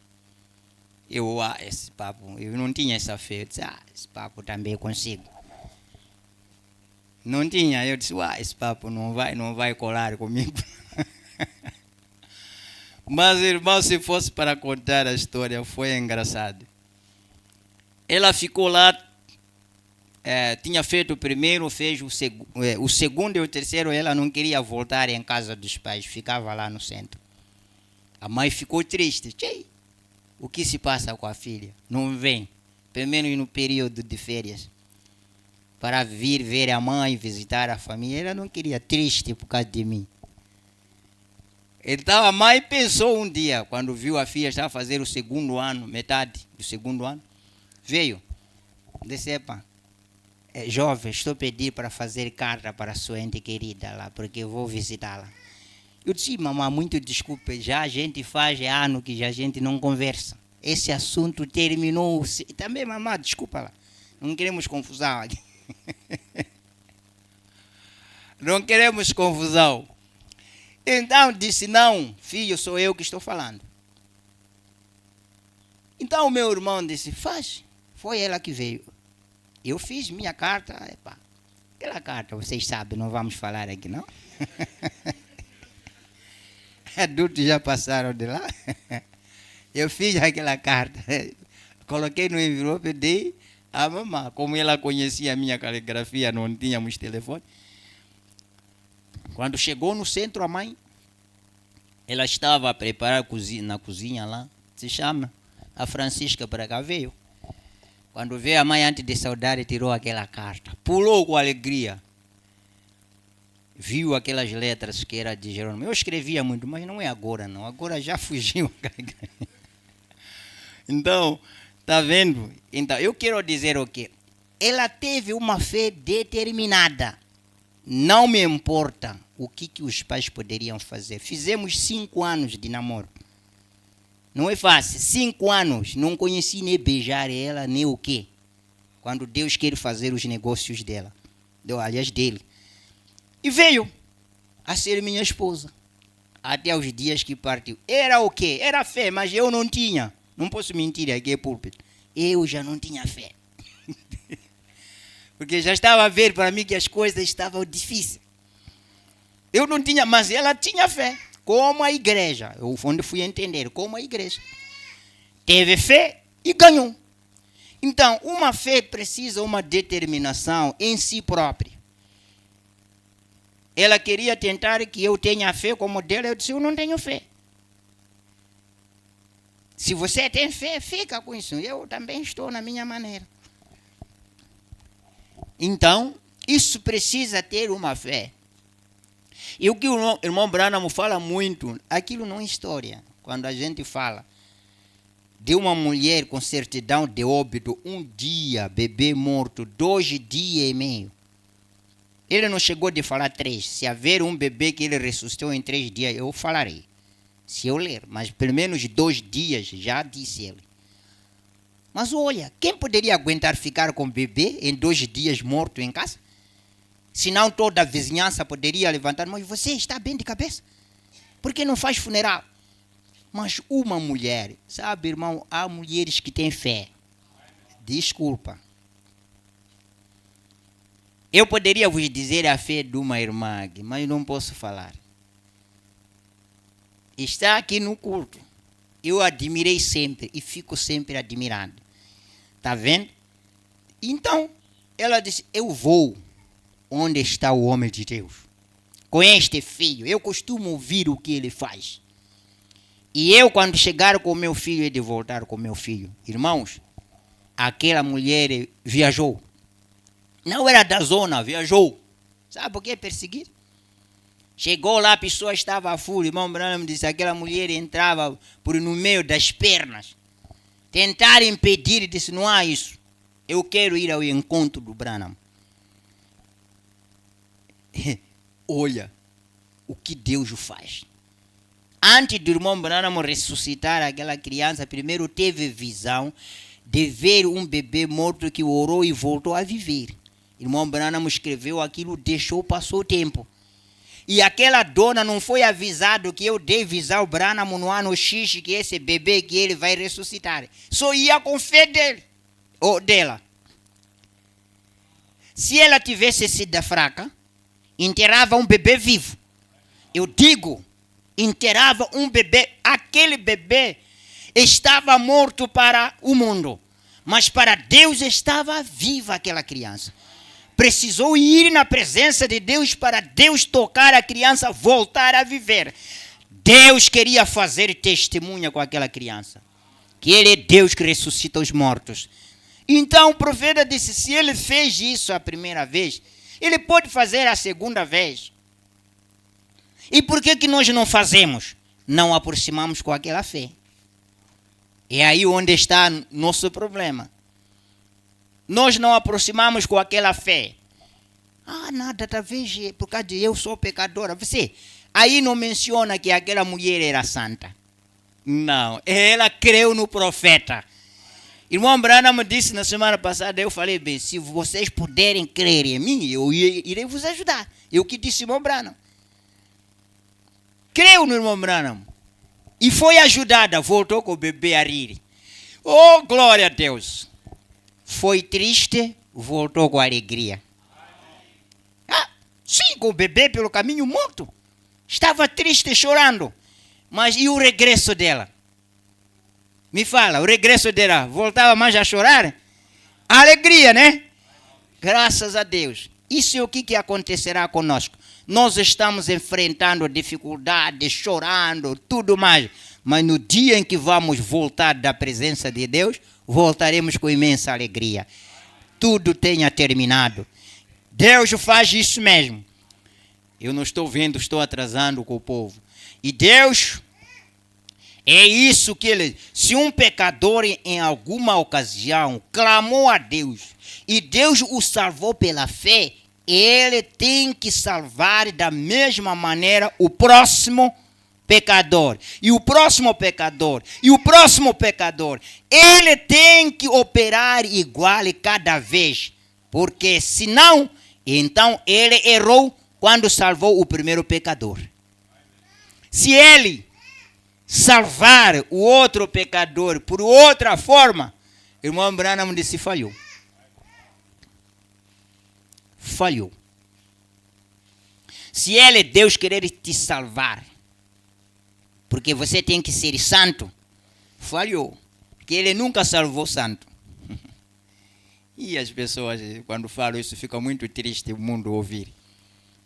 Esse papo, eu não tinha essa fé. Eu disse, esse papo também consigo. Não tinha, eu disse, esse papo não vai colar comigo. Mas, irmão, se fosse para contar a história, foi engraçado. Ela ficou lá, tinha feito o primeiro, fez o segundo e o terceiro, ela não queria voltar em casa dos pais, ficava lá no centro. A mãe ficou triste. O que se passa com a filha? Não vem, pelo menos no período de férias. Para vir ver a mãe, visitar a família, ela não queria, triste por causa de mim. Então a mãe pensou um dia, quando viu a filha já fazer o segundo ano, metade do segundo ano, veio, disse, jovem, estou pedindo para fazer carta para a sua ente querida lá, porque eu vou visitá-la. Eu disse, mamãe, muito desculpe, já a gente faz ano que já a gente não conversa. Esse assunto terminou. Também, mamãe, desculpa lá, não queremos confusão aqui. Não queremos confusão. Então disse, não, filho, sou eu que estou falando. Então o meu irmão disse, faz. Foi ela que veio. Eu fiz minha carta. Aquela carta, vocês sabem, não vamos falar aqui, não? Adultos já passaram de lá. Eu fiz aquela carta. Coloquei no envelope, dei a mamãe. Como ela conhecia a minha caligrafia, não tínhamos telefone. Quando chegou no centro, a mãe, ela estava a preparar na cozinha lá. Se chama, a Francisca para cá veio. Quando veio a mãe, antes de saudar, tirou aquela carta. Pulou com alegria. Viu aquelas letras que era de Jerônimo. Eu escrevia muito, mas não é agora, não. Agora já fugiu. Então, está vendo? Então, eu quero dizer o quê? Ela teve uma fé determinada. Não me importa o que os pais poderiam fazer. Fizemos 5 anos de namoro. Não é fácil. 5 anos. Não conheci nem beijar ela, nem o quê. Quando Deus quer fazer os negócios dela. Aliás, dele. E veio a ser minha esposa. Até os dias que partiu. Era o quê? Era fé, mas eu não tinha. Não posso mentir aqui, é púlpito. Eu já não tinha fé. Porque já estava a ver para mim que as coisas estavam difíceis. Eu não tinha, mas ela tinha fé. Como a igreja. Eu fui entender, como a igreja. Teve fé e ganhou. Então, uma fé precisa uma determinação em si própria. Ela queria tentar que eu tenha fé como dela. Eu disse, eu não tenho fé. Se você tem fé, fica com isso. Eu também estou na minha maneira. Então, isso precisa ter uma fé. E o que o irmão Branham fala muito, aquilo não é história. Quando a gente fala de uma mulher com certidão de óbito, 1 dia, bebê morto, 2 dias e meio. Ele não chegou de falar 3. Se haver um bebê que ele ressuscitou em 3 dias, eu falarei. Se eu ler, mas pelo menos 2 dias, já disse ele. Mas olha, quem poderia aguentar ficar com o bebê em 2 dias morto em casa? Senão toda a vizinhança poderia levantar, mas você está bem de cabeça? Por que não faz funeral? Mas uma mulher, sabe, irmão, há mulheres que têm fé. Desculpa. Eu poderia vos dizer a fé de uma irmã, mas não posso falar. Está aqui no culto. Eu admirei sempre e fico sempre admirado. Está vendo? Então, ela disse, eu vou onde está o homem de Deus. Com este filho, eu costumo ouvir o que ele faz. E eu, quando chegar com o meu filho, he de voltar com o meu filho. Irmãos, aquela mulher viajou. Não era da zona, viajou. Sabe por que perseguir? Chegou lá, a pessoa estava a fúria. Irmão Branham disse, aquela mulher entrava por no meio das pernas. Tentaram impedir, disse, não há isso. Eu quero ir ao encontro do Branham. Olha o que Deus faz. Antes do irmão Branham ressuscitar aquela criança, primeiro teve visão de ver um bebê morto que orou e voltou a viver. Irmão Branham escreveu aquilo, deixou, passou o tempo. E aquela dona não foi avisado que eu dei visão ao Branham no ano X, que esse bebê que ele vai ressuscitar. Só ia com fé dele, ou dela. Se ela tivesse sido fraca, enterrava um bebê vivo. Eu digo, enterrava um bebê, aquele bebê estava morto para o mundo, mas para Deus estava viva aquela criança. Precisou ir na presença de Deus para Deus tocar a criança, voltar a viver. Deus queria fazer testemunha com aquela criança, que Ele é Deus que ressuscita os mortos. Então o profeta disse, se ele fez isso a primeira vez, ele pode fazer a segunda vez. E por que nós não fazemos? Não aproximamos com aquela fé. É aí onde está nosso problema. Nós não aproximamos com aquela fé. Ah, nada, talvez por causa de eu sou pecadora. Você, aí não menciona que aquela mulher era santa. Não, ela creu no profeta. Irmão Branham disse na semana passada, eu falei bem, se vocês puderem crer em mim, eu irei vos ajudar. Eu que disse irmão Branham. Creu no irmão Branham. E foi ajudada, voltou com o bebê a rir. Oh, glória a Deus. Foi triste, voltou com alegria. Ah, sim, com o bebê pelo caminho morto. Estava triste, chorando. Mas e o regresso dela? Me fala, o regresso dela, voltava mais a chorar? Alegria, né? Graças a Deus. Isso é o que acontecerá conosco. Nós estamos enfrentando dificuldades, chorando, tudo mais. Mas no dia em que vamos voltar da presença de Deus, voltaremos com imensa alegria. Tudo tenha terminado. Deus faz isso mesmo. Eu não estou vendo, estou atrasando com o povo. E Deus, é isso que ele... Se um pecador em alguma ocasião clamou a Deus e Deus o salvou pela fé, ele tem que salvar da mesma maneira o próximo pecador. E o próximo pecador. E o próximo pecador. Ele tem que operar igual cada vez. Porque senão, então ele errou quando salvou o primeiro pecador. Se ele salvar o outro pecador por outra forma, irmão Branham disse, falhou. Falhou. Se ele, Deus, querer te salvar, porque você tem que ser santo, falhou. Porque ele nunca salvou santo. E as pessoas, quando falam isso, ficam muito tristes o mundo ouvir.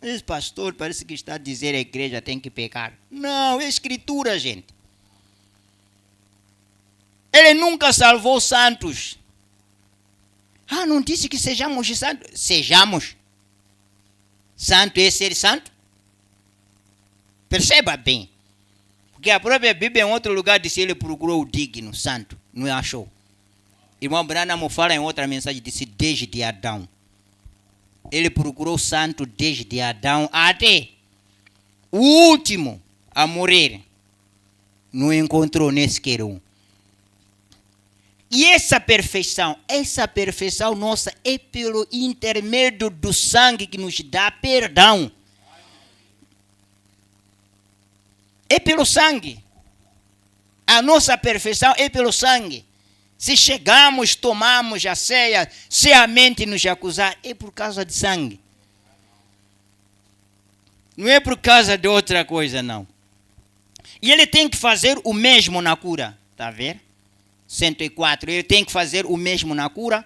Esse pastor parece que está a dizer a igreja tem que pecar. Não, é escritura, gente. Ele nunca salvou santos. Ah, não disse que sejamos santos? Sejamos. Santo é ser santo? Perceba bem. Porque a própria Bíblia em outro lugar disse ele procurou o digno, santo. Não achou. Irmão Branham fala em outra mensagem, disse desde Adão. Ele procurou santo desde Adão até o último a morrer. Não encontrou nem sequer um. E essa perfeição nossa é pelo intermédio do sangue que nos dá perdão. É pelo sangue. A nossa perfeição é pelo sangue. Se chegamos, tomamos a ceia, se a mente nos acusar, é por causa de sangue. Não é por causa de outra coisa, não. E ele tem que fazer o mesmo na cura. Está a ver? 104. Ele tem que fazer o mesmo na cura.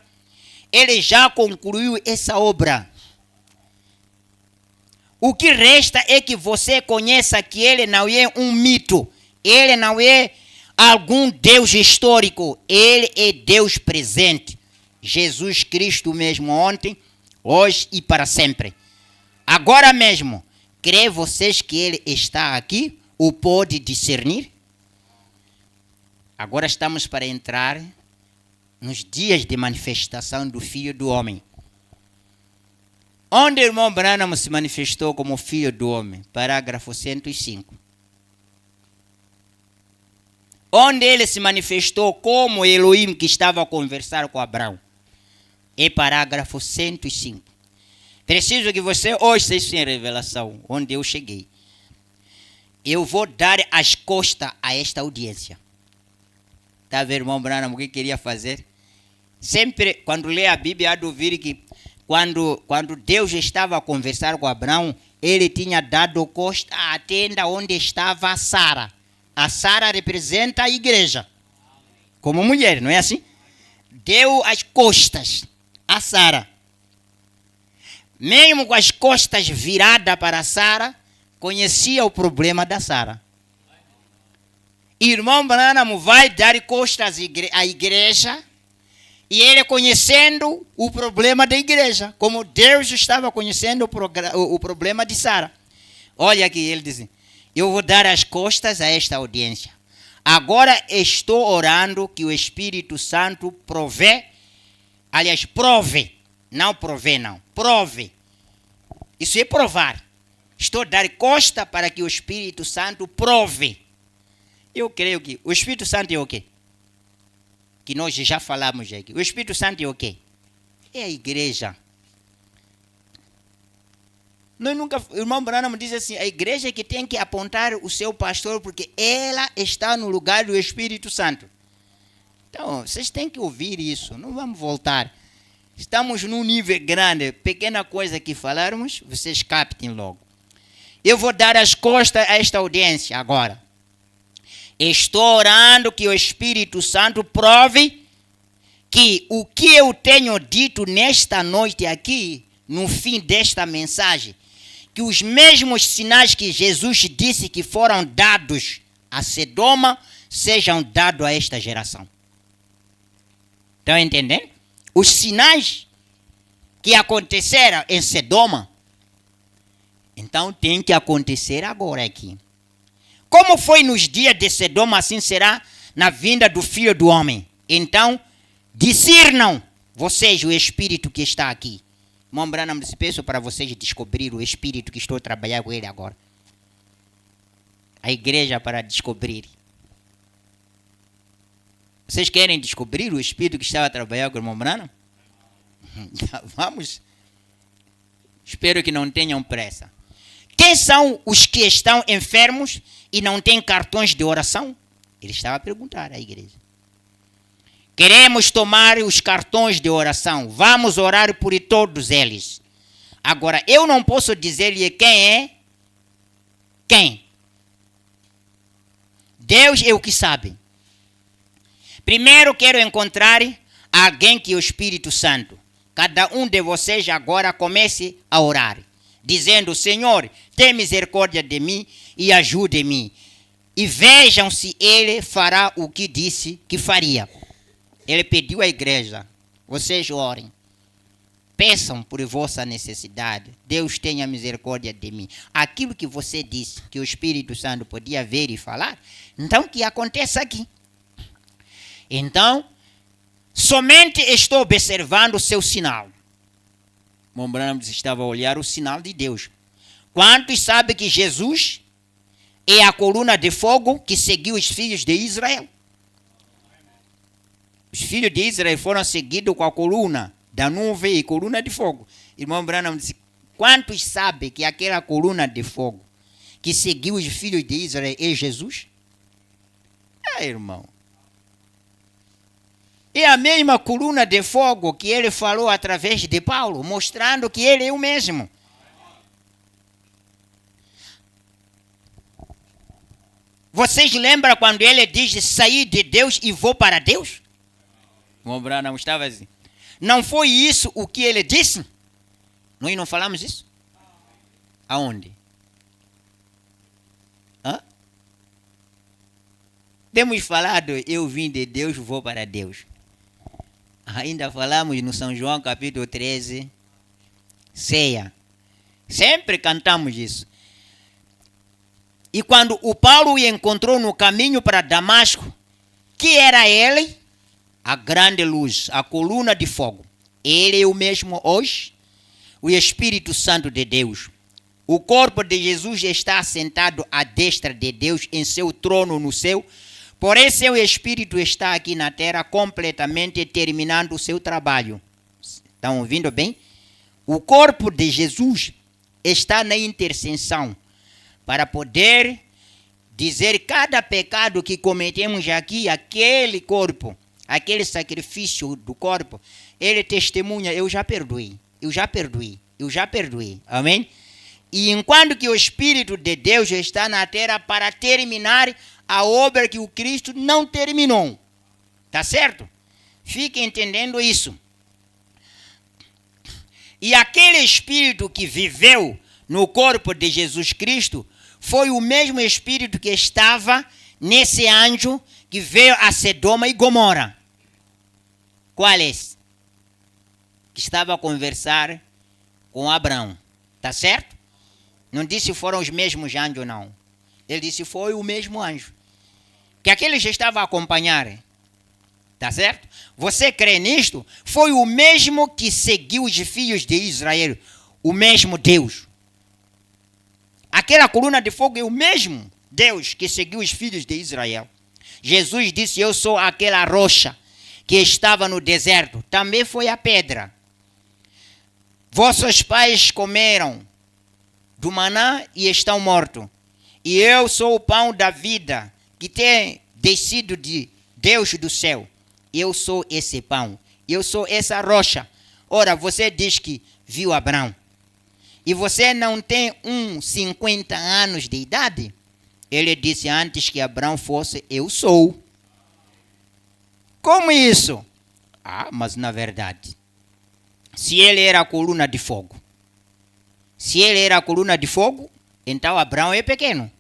Ele já concluiu essa obra. O que resta é que você conheça que ele não é um mito. Ele não é algum Deus histórico. Ele é Deus presente. Jesus Cristo mesmo ontem, hoje e para sempre. Agora mesmo, crê vocês que ele está aqui? O pode discernir? Agora estamos para entrar nos dias de manifestação do Filho do Homem. Onde o irmão Branham se manifestou como Filho do Homem? Parágrafo 105. Onde ele se manifestou como Elohim que estava a conversar com Abraão? É parágrafo 105. Preciso que você hoje seja em revelação, onde eu cheguei. Eu vou dar as costas a esta audiência. Está a ver, irmão Branham, o que queria fazer? Sempre, quando lê a Bíblia, há de ouvir que quando Deus estava a conversar com Abraão, ele tinha dado costa à tenda onde estava a Sara. A Sara representa a igreja. Como mulher, não é assim? Deu as costas a Sara. Mesmo com as costas viradas para Sara, conhecia o problema da Sara. Irmão Branham vai dar costas à igreja e ele conhecendo o problema da igreja, como Deus estava conhecendo o problema de Sara. Olha aqui, ele diz, eu vou dar as costas a esta audiência. Agora estou orando que o Espírito Santo prove, não provê não, prove. Isso é provar. Estou a dar costa para que o Espírito Santo prove. Eu creio que o Espírito Santo é o quê? Que nós já falamos aqui. O Espírito Santo é o quê? É a igreja. Nós nunca, o irmão Branham diz assim, a igreja é que tem que apontar o seu pastor porque ela está no lugar do Espírito Santo. Então, vocês têm que ouvir isso. Não vamos voltar. Estamos num nível grande. Pequena coisa que falarmos, vocês captem logo. Eu vou dar as costas a esta audiência agora. Estou orando que o Espírito Santo prove que o que eu tenho dito nesta noite aqui, no fim desta mensagem, que os mesmos sinais que Jesus disse que foram dados a Sodoma, sejam dados a esta geração. Estão entendendo? Os sinais que aconteceram em Sodoma, então tem que acontecer agora aqui. Como foi nos dias de Sodoma, assim será na vinda do Filho do Homem. Então, discernam vocês o Espírito que está aqui. Irmão Branham, peço para vocês descobrir o Espírito que estou a trabalhar com ele agora. A igreja para descobrir. Vocês querem descobrir o Espírito que estava a trabalhar com o irmão Branham? Vamos. Espero que não tenham pressa. Quem são os que estão enfermos e não têm cartões de oração? Ele estava a perguntar à igreja. Queremos tomar os cartões de oração. Vamos orar por todos eles. Agora, eu não posso dizer-lhe quem é. Quem? Deus é o que sabe. Primeiro quero encontrar alguém que é o Espírito Santo. Cada um de vocês agora comece a orar. Dizendo, Senhor, tem misericórdia de mim e ajude-me. E vejam se ele fará o que disse que faria. Ele pediu à igreja Vocês orem. Peçam por vossa necessidade. Deus tenha misericórdia de mim. Aquilo que você disse, que o Espírito Santo podia ver e falar, então que aconteça aqui. Então, somente estou observando o seu sinal. Lembrando que estava a olhar o sinal de Deus. Quantos sabem que Jesus é a coluna de fogo que seguiu os filhos de Israel? Os filhos de Israel foram seguidos com a coluna da nuvem e coluna de fogo. Irmão Branham disse, quantos sabem que aquela coluna de fogo que seguiu os filhos de Israel é Jesus? Irmão. É a mesma coluna de fogo que ele falou através de Paulo, mostrando que ele é o mesmo. Vocês lembram quando ele diz sair de Deus e vou para Deus? O Branham estava assim. Não foi isso o que ele disse? Nós não falamos isso? Aonde? Temos falado, eu vim de Deus, vou para Deus. Ainda falamos no São João capítulo 13, ceia. Sempre cantamos isso. E quando o Paulo o encontrou no caminho para Damasco, que era ele? A grande luz, a coluna de fogo. Ele é o mesmo hoje, o Espírito Santo de Deus. O corpo de Jesus está sentado à destra de Deus em seu trono no céu. Porém, seu Espírito está aqui na terra completamente terminando o seu trabalho. Estão ouvindo bem? O corpo de Jesus está na intercessão para poder dizer cada pecado que cometemos aqui, aquele corpo, aquele sacrifício do corpo, ele testemunha, eu já perdoei, eu já perdoei, eu já perdoei. Amém? E enquanto que o Espírito de Deus está na terra para terminar a obra que o Cristo não terminou. Tá certo? Fique entendendo isso. E aquele Espírito que viveu no corpo de Jesus Cristo foi o mesmo Espírito que estava nesse anjo que veio a Sodoma e Gomorra. Qual é esse? Que estava a conversar com Abraão. Tá certo? Não disse foram os mesmos anjos, não. Ele disse foi o mesmo anjo. Que aquele já estava a acompanhar. Tá certo? Você crê nisto? Foi o mesmo que seguiu os filhos de Israel. O mesmo Deus. Aquela coluna de fogo é o mesmo Deus que seguiu os filhos de Israel. Jesus disse, eu sou aquela rocha que estava no deserto. Também foi a pedra. Vossos pais comeram do maná e estão mortos. E eu sou o pão da vida que tem descido de Deus do céu. Eu sou esse pão. Eu sou essa rocha. Ora, você diz que viu Abraão. E você não tem 50 anos de idade? Ele disse antes que Abraão fosse, eu sou. Como isso? Mas na verdade, se ele era a coluna de fogo, se ele era a coluna de fogo, então Abraão é pequeno.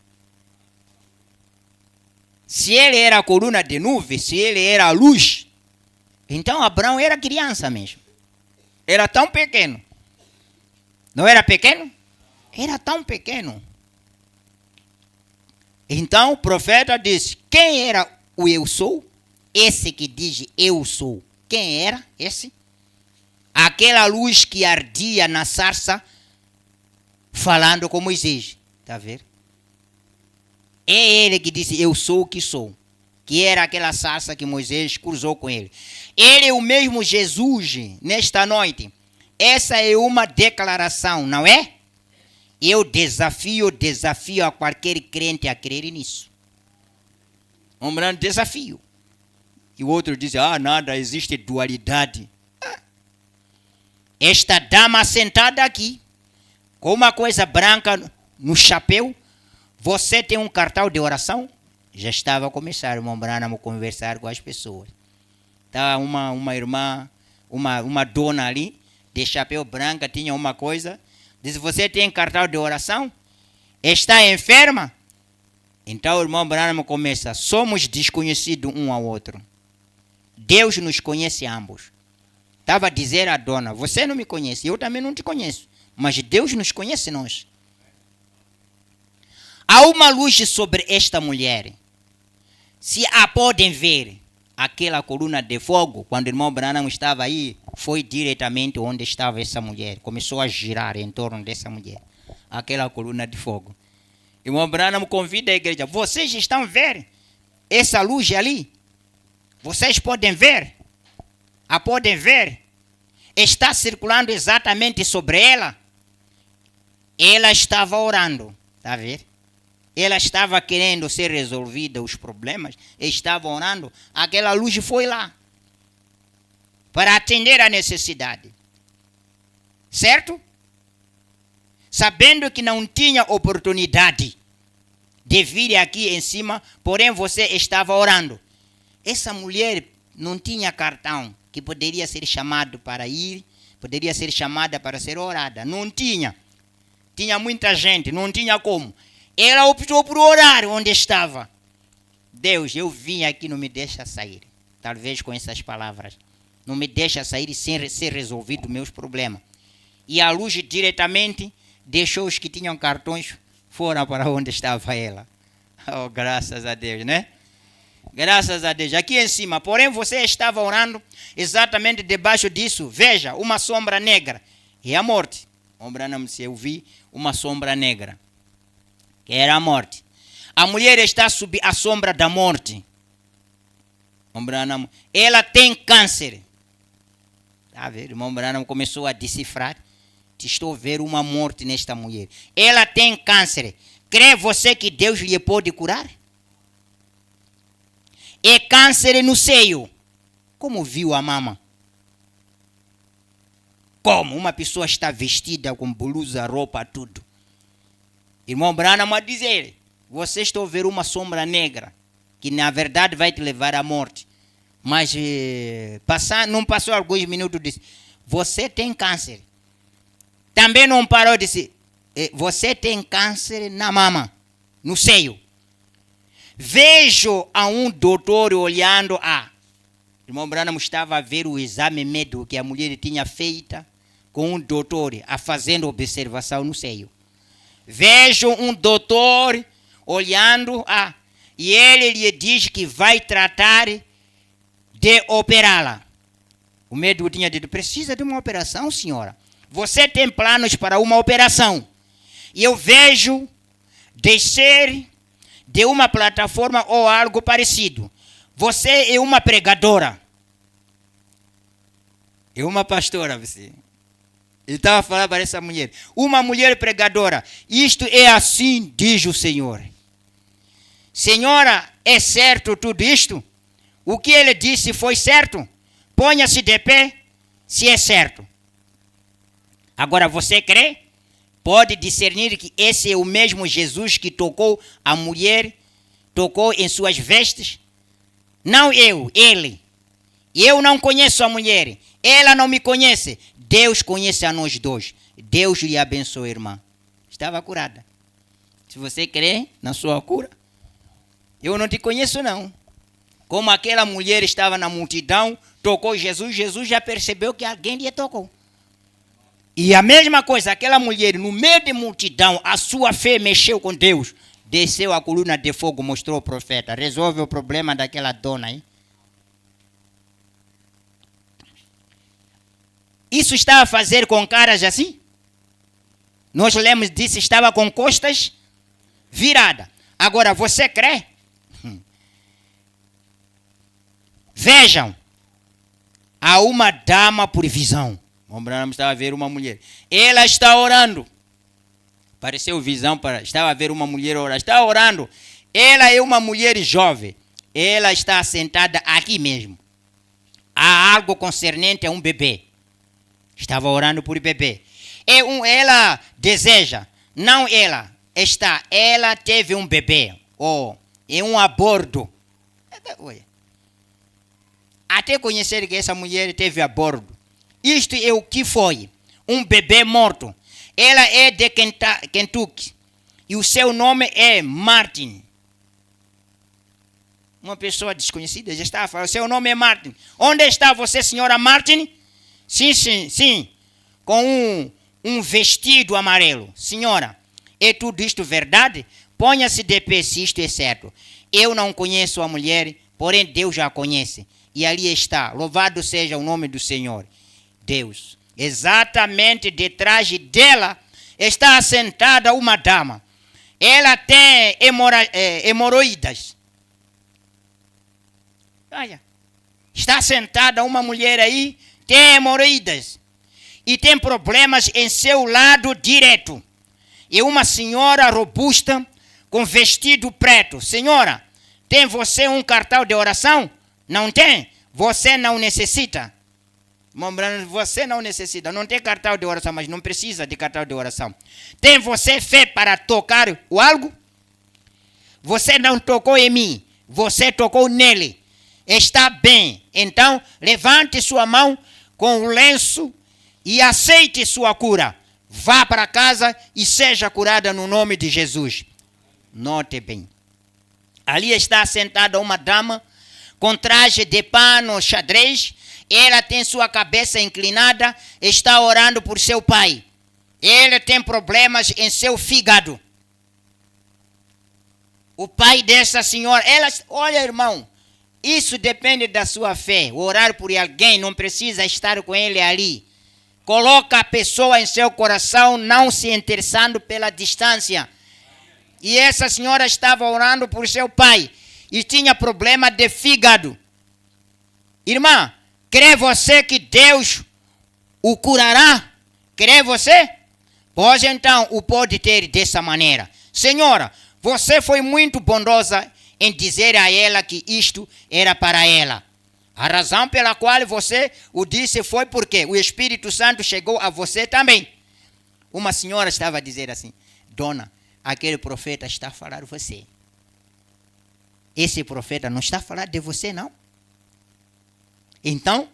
Se ele era a coluna de nuvem, se ele era a luz, então Abraão era criança mesmo. Era tão pequeno. Não era pequeno? Era tão pequeno. Então o profeta disse, quem era o eu sou? Esse que diz eu sou. Quem era esse? Aquela luz que ardia na sarça, falando com Moisés. Está vendo? É ele que disse, eu sou o que sou. Que era aquela sarça que Moisés cruzou com ele. Ele é o mesmo Jesus nesta noite. Essa é uma declaração, não é? Eu desafio a qualquer crente a crer nisso. Um grande desafio. E o outro diz, nada, existe dualidade. Esta dama sentada aqui, com uma coisa branca no chapéu, você tem um cartão de oração? Já estava a começar, irmão Branham, a conversar com as pessoas. Estava uma irmã, uma dona ali, de chapéu branco, tinha uma coisa. Diz, você tem cartão de oração? Está enferma? Então o irmão Branham começa, somos desconhecidos um ao outro. Deus nos conhece ambos. Estava a dizer à dona, você não me conhece, eu também não te conheço, mas Deus nos conhece nós. Há uma luz sobre esta mulher. Se a podem ver, aquela coluna de fogo, quando o irmão Branham estava aí, foi diretamente onde estava essa mulher. Começou a girar em torno dessa mulher. Aquela coluna de fogo. O irmão Branham convida a igreja. Vocês estão vendo essa luz ali? Vocês podem ver? A podem ver? Está circulando exatamente sobre ela. Ela estava orando. Está vendo? Ela estava querendo ser resolvida os problemas. Estava orando. Aquela luz foi lá. Para atender a necessidade. Certo? Sabendo que não tinha oportunidade de vir aqui em cima, porém você estava orando. Essa mulher não tinha cartão que poderia ser chamado para ir, poderia ser chamada para ser orada. Não tinha. Tinha muita gente, não tinha como. Ela optou por orar onde estava. Deus, eu vim aqui, não me deixa sair. Talvez com essas palavras. Não me deixa sair sem ser resolvido meus problemas. E a luz diretamente deixou os que tinham cartões fora para onde estava ela. Oh, graças a Deus, né? Graças a Deus. Aqui em cima, porém você estava orando exatamente debaixo disso. Veja, uma sombra negra. E a morte. Eu vi uma sombra negra. Que era a morte. A mulher está sob a sombra da morte. Ela tem câncer. Tá vendo? O irmão Branham começou a decifrar. Estou a ver uma morte nesta mulher. Ela tem câncer. Crê você que Deus lhe pode curar? É câncer no seio. Como viu a mama? Como? Uma pessoa está vestida com blusa, roupa, tudo. Irmão Branham a dizer, você está a ver uma sombra negra, que na verdade vai te levar à morte. Mas não passou alguns minutos, disse, você tem câncer. Também não parou, disse, você tem câncer na mama, no seio. Vejo a um doutor olhando irmão Branham estava a ver o exame médico que a mulher tinha feito com um doutor, fazendo observação no seio. Vejo um doutor olhando, e ele lhe diz que vai tratar de operá-la. O médico tinha dito, precisa de uma operação, senhora. Você tem planos para uma operação. E eu vejo descer de uma plataforma ou algo parecido. Você é uma pregadora. É uma pastora, você. Ele estava falando para essa mulher. Uma mulher pregadora. Isto é assim, diz o Senhor. Senhora, é certo tudo isto? O que ele disse foi certo? Ponha-se de pé, se é certo. Agora você crê? Pode discernir que esse é o mesmo Jesus que tocou a mulher, tocou em suas vestes? Não eu, ele. Eu não conheço a mulher. Ela não me conhece. Deus conhece a nós dois. Deus lhe abençoe, irmã. Estava curada. Se você crê na sua cura, eu não te conheço, não. Como aquela mulher estava na multidão, tocou Jesus, Jesus já percebeu que alguém lhe tocou. E a mesma coisa, aquela mulher, no meio de multidão, a sua fé mexeu com Deus. Desceu a coluna de fogo, mostrou o profeta. Resolve o problema daquela dona aí. Isso estava a fazer com caras assim? Nós lemos disso, estava com costas viradas. Agora, você crê? Vejam, há uma dama por visão. O Branham estava a ver uma mulher. Ela está orando. Pareceu visão, estava a ver uma mulher orar. Está orando. Ela é uma mulher jovem. Ela está sentada aqui mesmo. Há algo concernente a um bebê. Estava orando por bebê. Ela deseja, não ela, ela teve um bebê. É um aborto. Até conhecer que essa mulher teve aborto. Isto é o que foi. Um bebê morto. Ela é de Kentucky. E o seu nome é Martin. Uma pessoa desconhecida já estava falando. Seu nome é Martin. Onde está você, senhora Martin? Sim. Com um vestido amarelo. Senhora, é tudo isto verdade? Ponha-se de pé se isto é certo. Eu não conheço a mulher, porém Deus já a conhece. E ali está, louvado seja o nome do Senhor. Deus. Exatamente detrás dela está assentada uma dama. Ela tem hemorroidas. Olha, está sentada uma mulher aí, tem hemorroidas. E tem problemas em seu lado direito. E uma senhora robusta, com vestido preto. Senhora, tem você um cartão de oração? Não tem? Você não necessita. Você não necessita. Não tem cartão de oração, mas não precisa de cartão de oração. Tem você fé para tocar o algo? Você não tocou em mim. Você tocou nele. Está bem. Então, levante sua mão com o lenço e aceite sua cura. Vá para casa e seja curada no nome de Jesus. Note bem. Ali está sentada uma dama com traje de pano xadrez. Ela tem sua cabeça inclinada, está orando por seu pai. Ele tem problemas em seu fígado. O pai dessa senhora, olha irmão, isso depende da sua fé. Orar por alguém não precisa estar com ele ali. Coloca a pessoa em seu coração, não se interessando pela distância. E essa senhora estava orando por seu pai e tinha problema de fígado. Irmã, crê você que Deus o curará? Crê você? Pois então o pode ter dessa maneira. Senhora, você foi muito bondosa em dizer a ela que isto era para ela. A razão pela qual você o disse foi porque o Espírito Santo chegou a você também. Uma senhora estava a dizer assim: dona, aquele profeta está a falar de você. Esse profeta não está a falar de você, não? Então,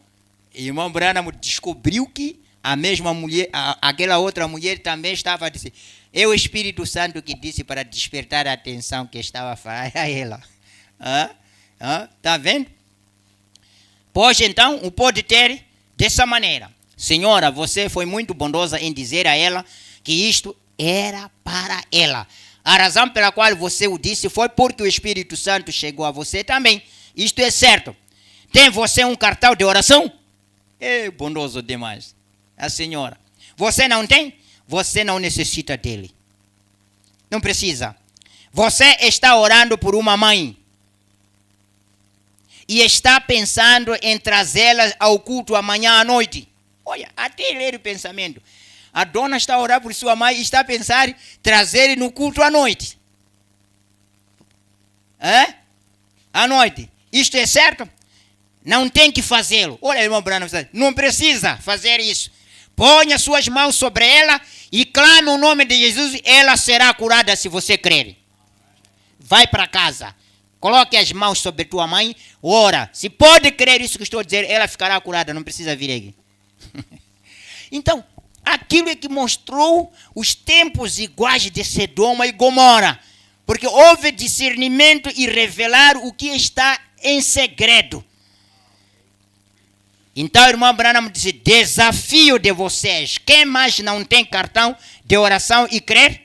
irmão Branham descobriu que a mesma mulher, aquela outra mulher também estava a dizer. É o Espírito Santo que disse para despertar a atenção que estava a falar a ela. Está vendo? Pois então, o pode ter dessa maneira. Senhora, você foi muito bondosa em dizer a ela que isto era para ela. A razão pela qual você o disse foi porque o Espírito Santo chegou a você também. Isto é certo. Tem você um cartão de oração? É bondoso demais. A senhora. Você não tem? Você não necessita dele. Não precisa. Você está orando por uma mãe. E está pensando em trazê-la ao culto amanhã à noite. Olha, até ler o pensamento. A dona está a orar por sua mãe e está a pensar em trazer no culto à noite. À noite. Isto é certo? Não tem que fazê-lo. Olha, irmão Branham, não precisa fazer isso. Ponha suas mãos sobre ela e clame o nome de Jesus. Ela será curada se você crer. Vai para casa. Coloque as mãos sobre tua mãe. Ora. Se pode crer isso que estou a dizer, ela ficará curada. Não precisa vir aqui. Então, aquilo é que mostrou os tempos iguais de Sodoma e Gomorra. Porque houve discernimento e revelar o que está em segredo. Então, irmão Branham disse, desafio de vocês. Quem mais não tem cartão de oração e crer?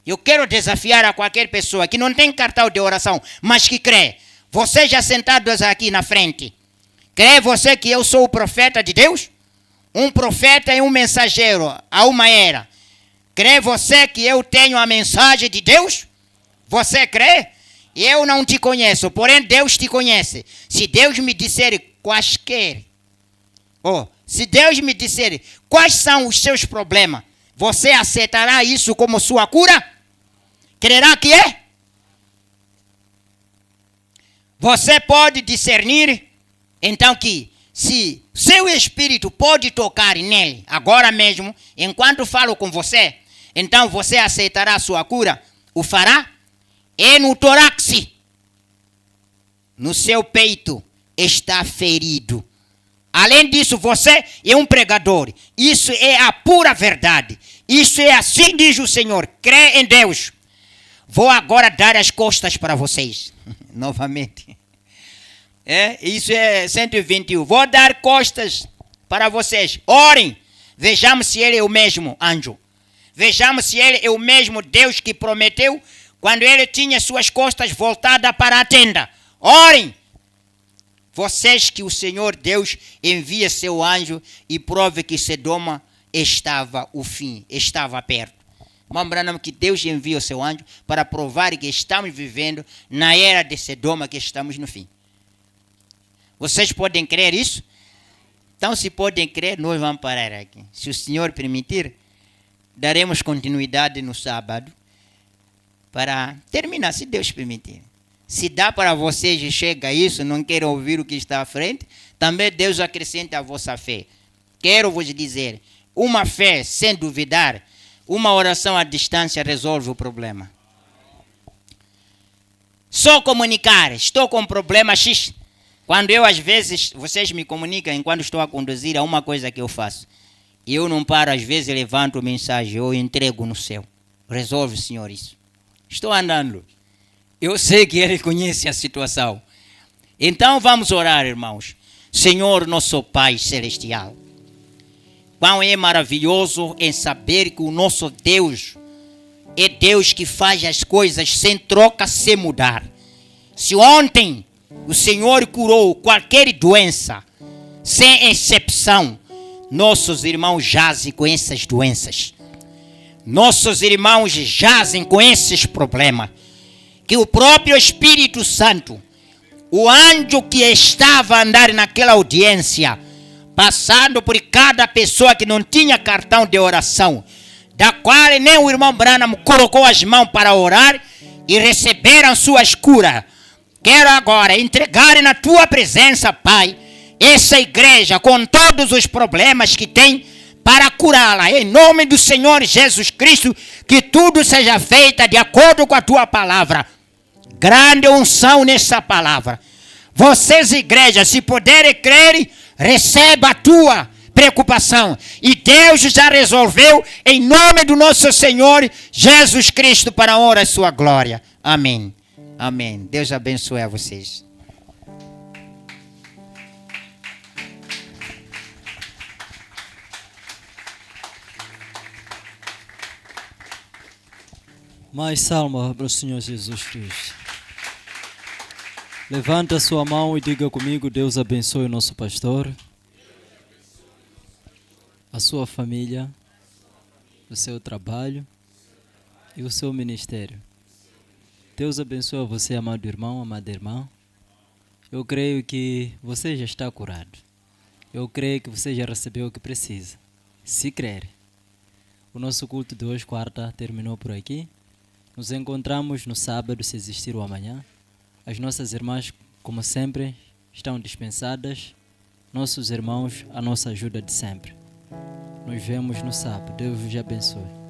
Eu quero desafiar a qualquer pessoa que não tem cartão de oração, mas que crê. Vocês já sentados aqui na frente. Crê você que eu sou o profeta de Deus? Um profeta e um mensageiro a uma era. Crê você que eu tenho a mensagem de Deus? Você crê? Eu não te conheço, porém Deus te conhece. Se Deus me disser quaisquer... se Deus me disser quais são os seus problemas, você aceitará isso como sua cura? Crerá que é? Você pode discernir, então, que se seu espírito pode tocar nele, agora mesmo, enquanto falo com você, então você aceitará a sua cura? O fará? É no tórax, no seu peito, está ferido. Além disso, você é um pregador. Isso é a pura verdade. Isso é assim diz o Senhor. Crê em Deus. Vou agora dar as costas para vocês. Novamente. Isso é 121. Vou dar costas para vocês. Orem, vejamos se ele é o mesmo anjo. Vejamos se ele é o mesmo Deus que prometeu quando ele tinha suas costas voltadas para a tenda. Orem, vocês, que o Senhor Deus envia seu anjo e prove que Sodoma estava o fim, estava perto. Lembrando que Deus envia o seu anjo para provar que estamos vivendo na era de Sodoma, que estamos no fim. Vocês podem crer isso? Então, se podem crer, nós vamos parar aqui. Se o Senhor permitir, daremos continuidade no sábado para terminar, se Deus permitir. Se dá para vocês e chega isso, não querem ouvir o que está à frente, também Deus acrescenta a vossa fé. Quero vos dizer, uma fé sem duvidar, uma oração à distância resolve o problema. Só comunicar, estou com um problema X. Quando eu, às vezes, vocês me comunicam enquanto estou a conduzir a uma coisa que eu faço. Eu não paro, às vezes levanto mensagem, eu entrego no céu. Resolve, Senhor, isso. Estou andando. Eu sei que Ele conhece a situação. Então vamos orar, irmãos. Senhor, nosso Pai Celestial. Quão é maravilhoso em saber que o nosso Deus é Deus que faz as coisas sem troca, sem mudar. Se ontem o Senhor curou qualquer doença, sem exceção, nossos irmãos jazem com essas doenças. Nossos irmãos jazem com esses problemas. Que o próprio Espírito Santo, o anjo que estava a andar naquela audiência, passando por cada pessoa que não tinha cartão de oração, da qual nem o irmão Branham colocou as mãos para orar e receberam suas curas. Quero agora entregar na tua presença, Pai, essa igreja com todos os problemas que tem, para curá-la, em nome do Senhor Jesus Cristo, que tudo seja feito de acordo com a tua palavra. Grande unção nessa palavra. Vocês, igreja, se puderem crer, receba a tua preocupação. E Deus já resolveu, em nome do nosso Senhor Jesus Cristo, para a honra e sua glória. Amém. Amém. Deus abençoe a vocês. Mais salma para o Senhor Jesus Cristo. Levanta a sua mão e diga comigo: Deus abençoe o nosso pastor, a sua família, o seu trabalho e o seu ministério. Deus abençoe você, amado irmão, amada irmã. Eu creio que você já está curado. Eu creio que você já recebeu o que precisa. Se crer. O nosso culto de hoje, quarta, terminou por aqui. Nos encontramos no sábado, se existir o amanhã. As nossas irmãs, como sempre, estão dispensadas. Nossos irmãos, a nossa ajuda de sempre. Nos vemos no sábado. Deus vos abençoe.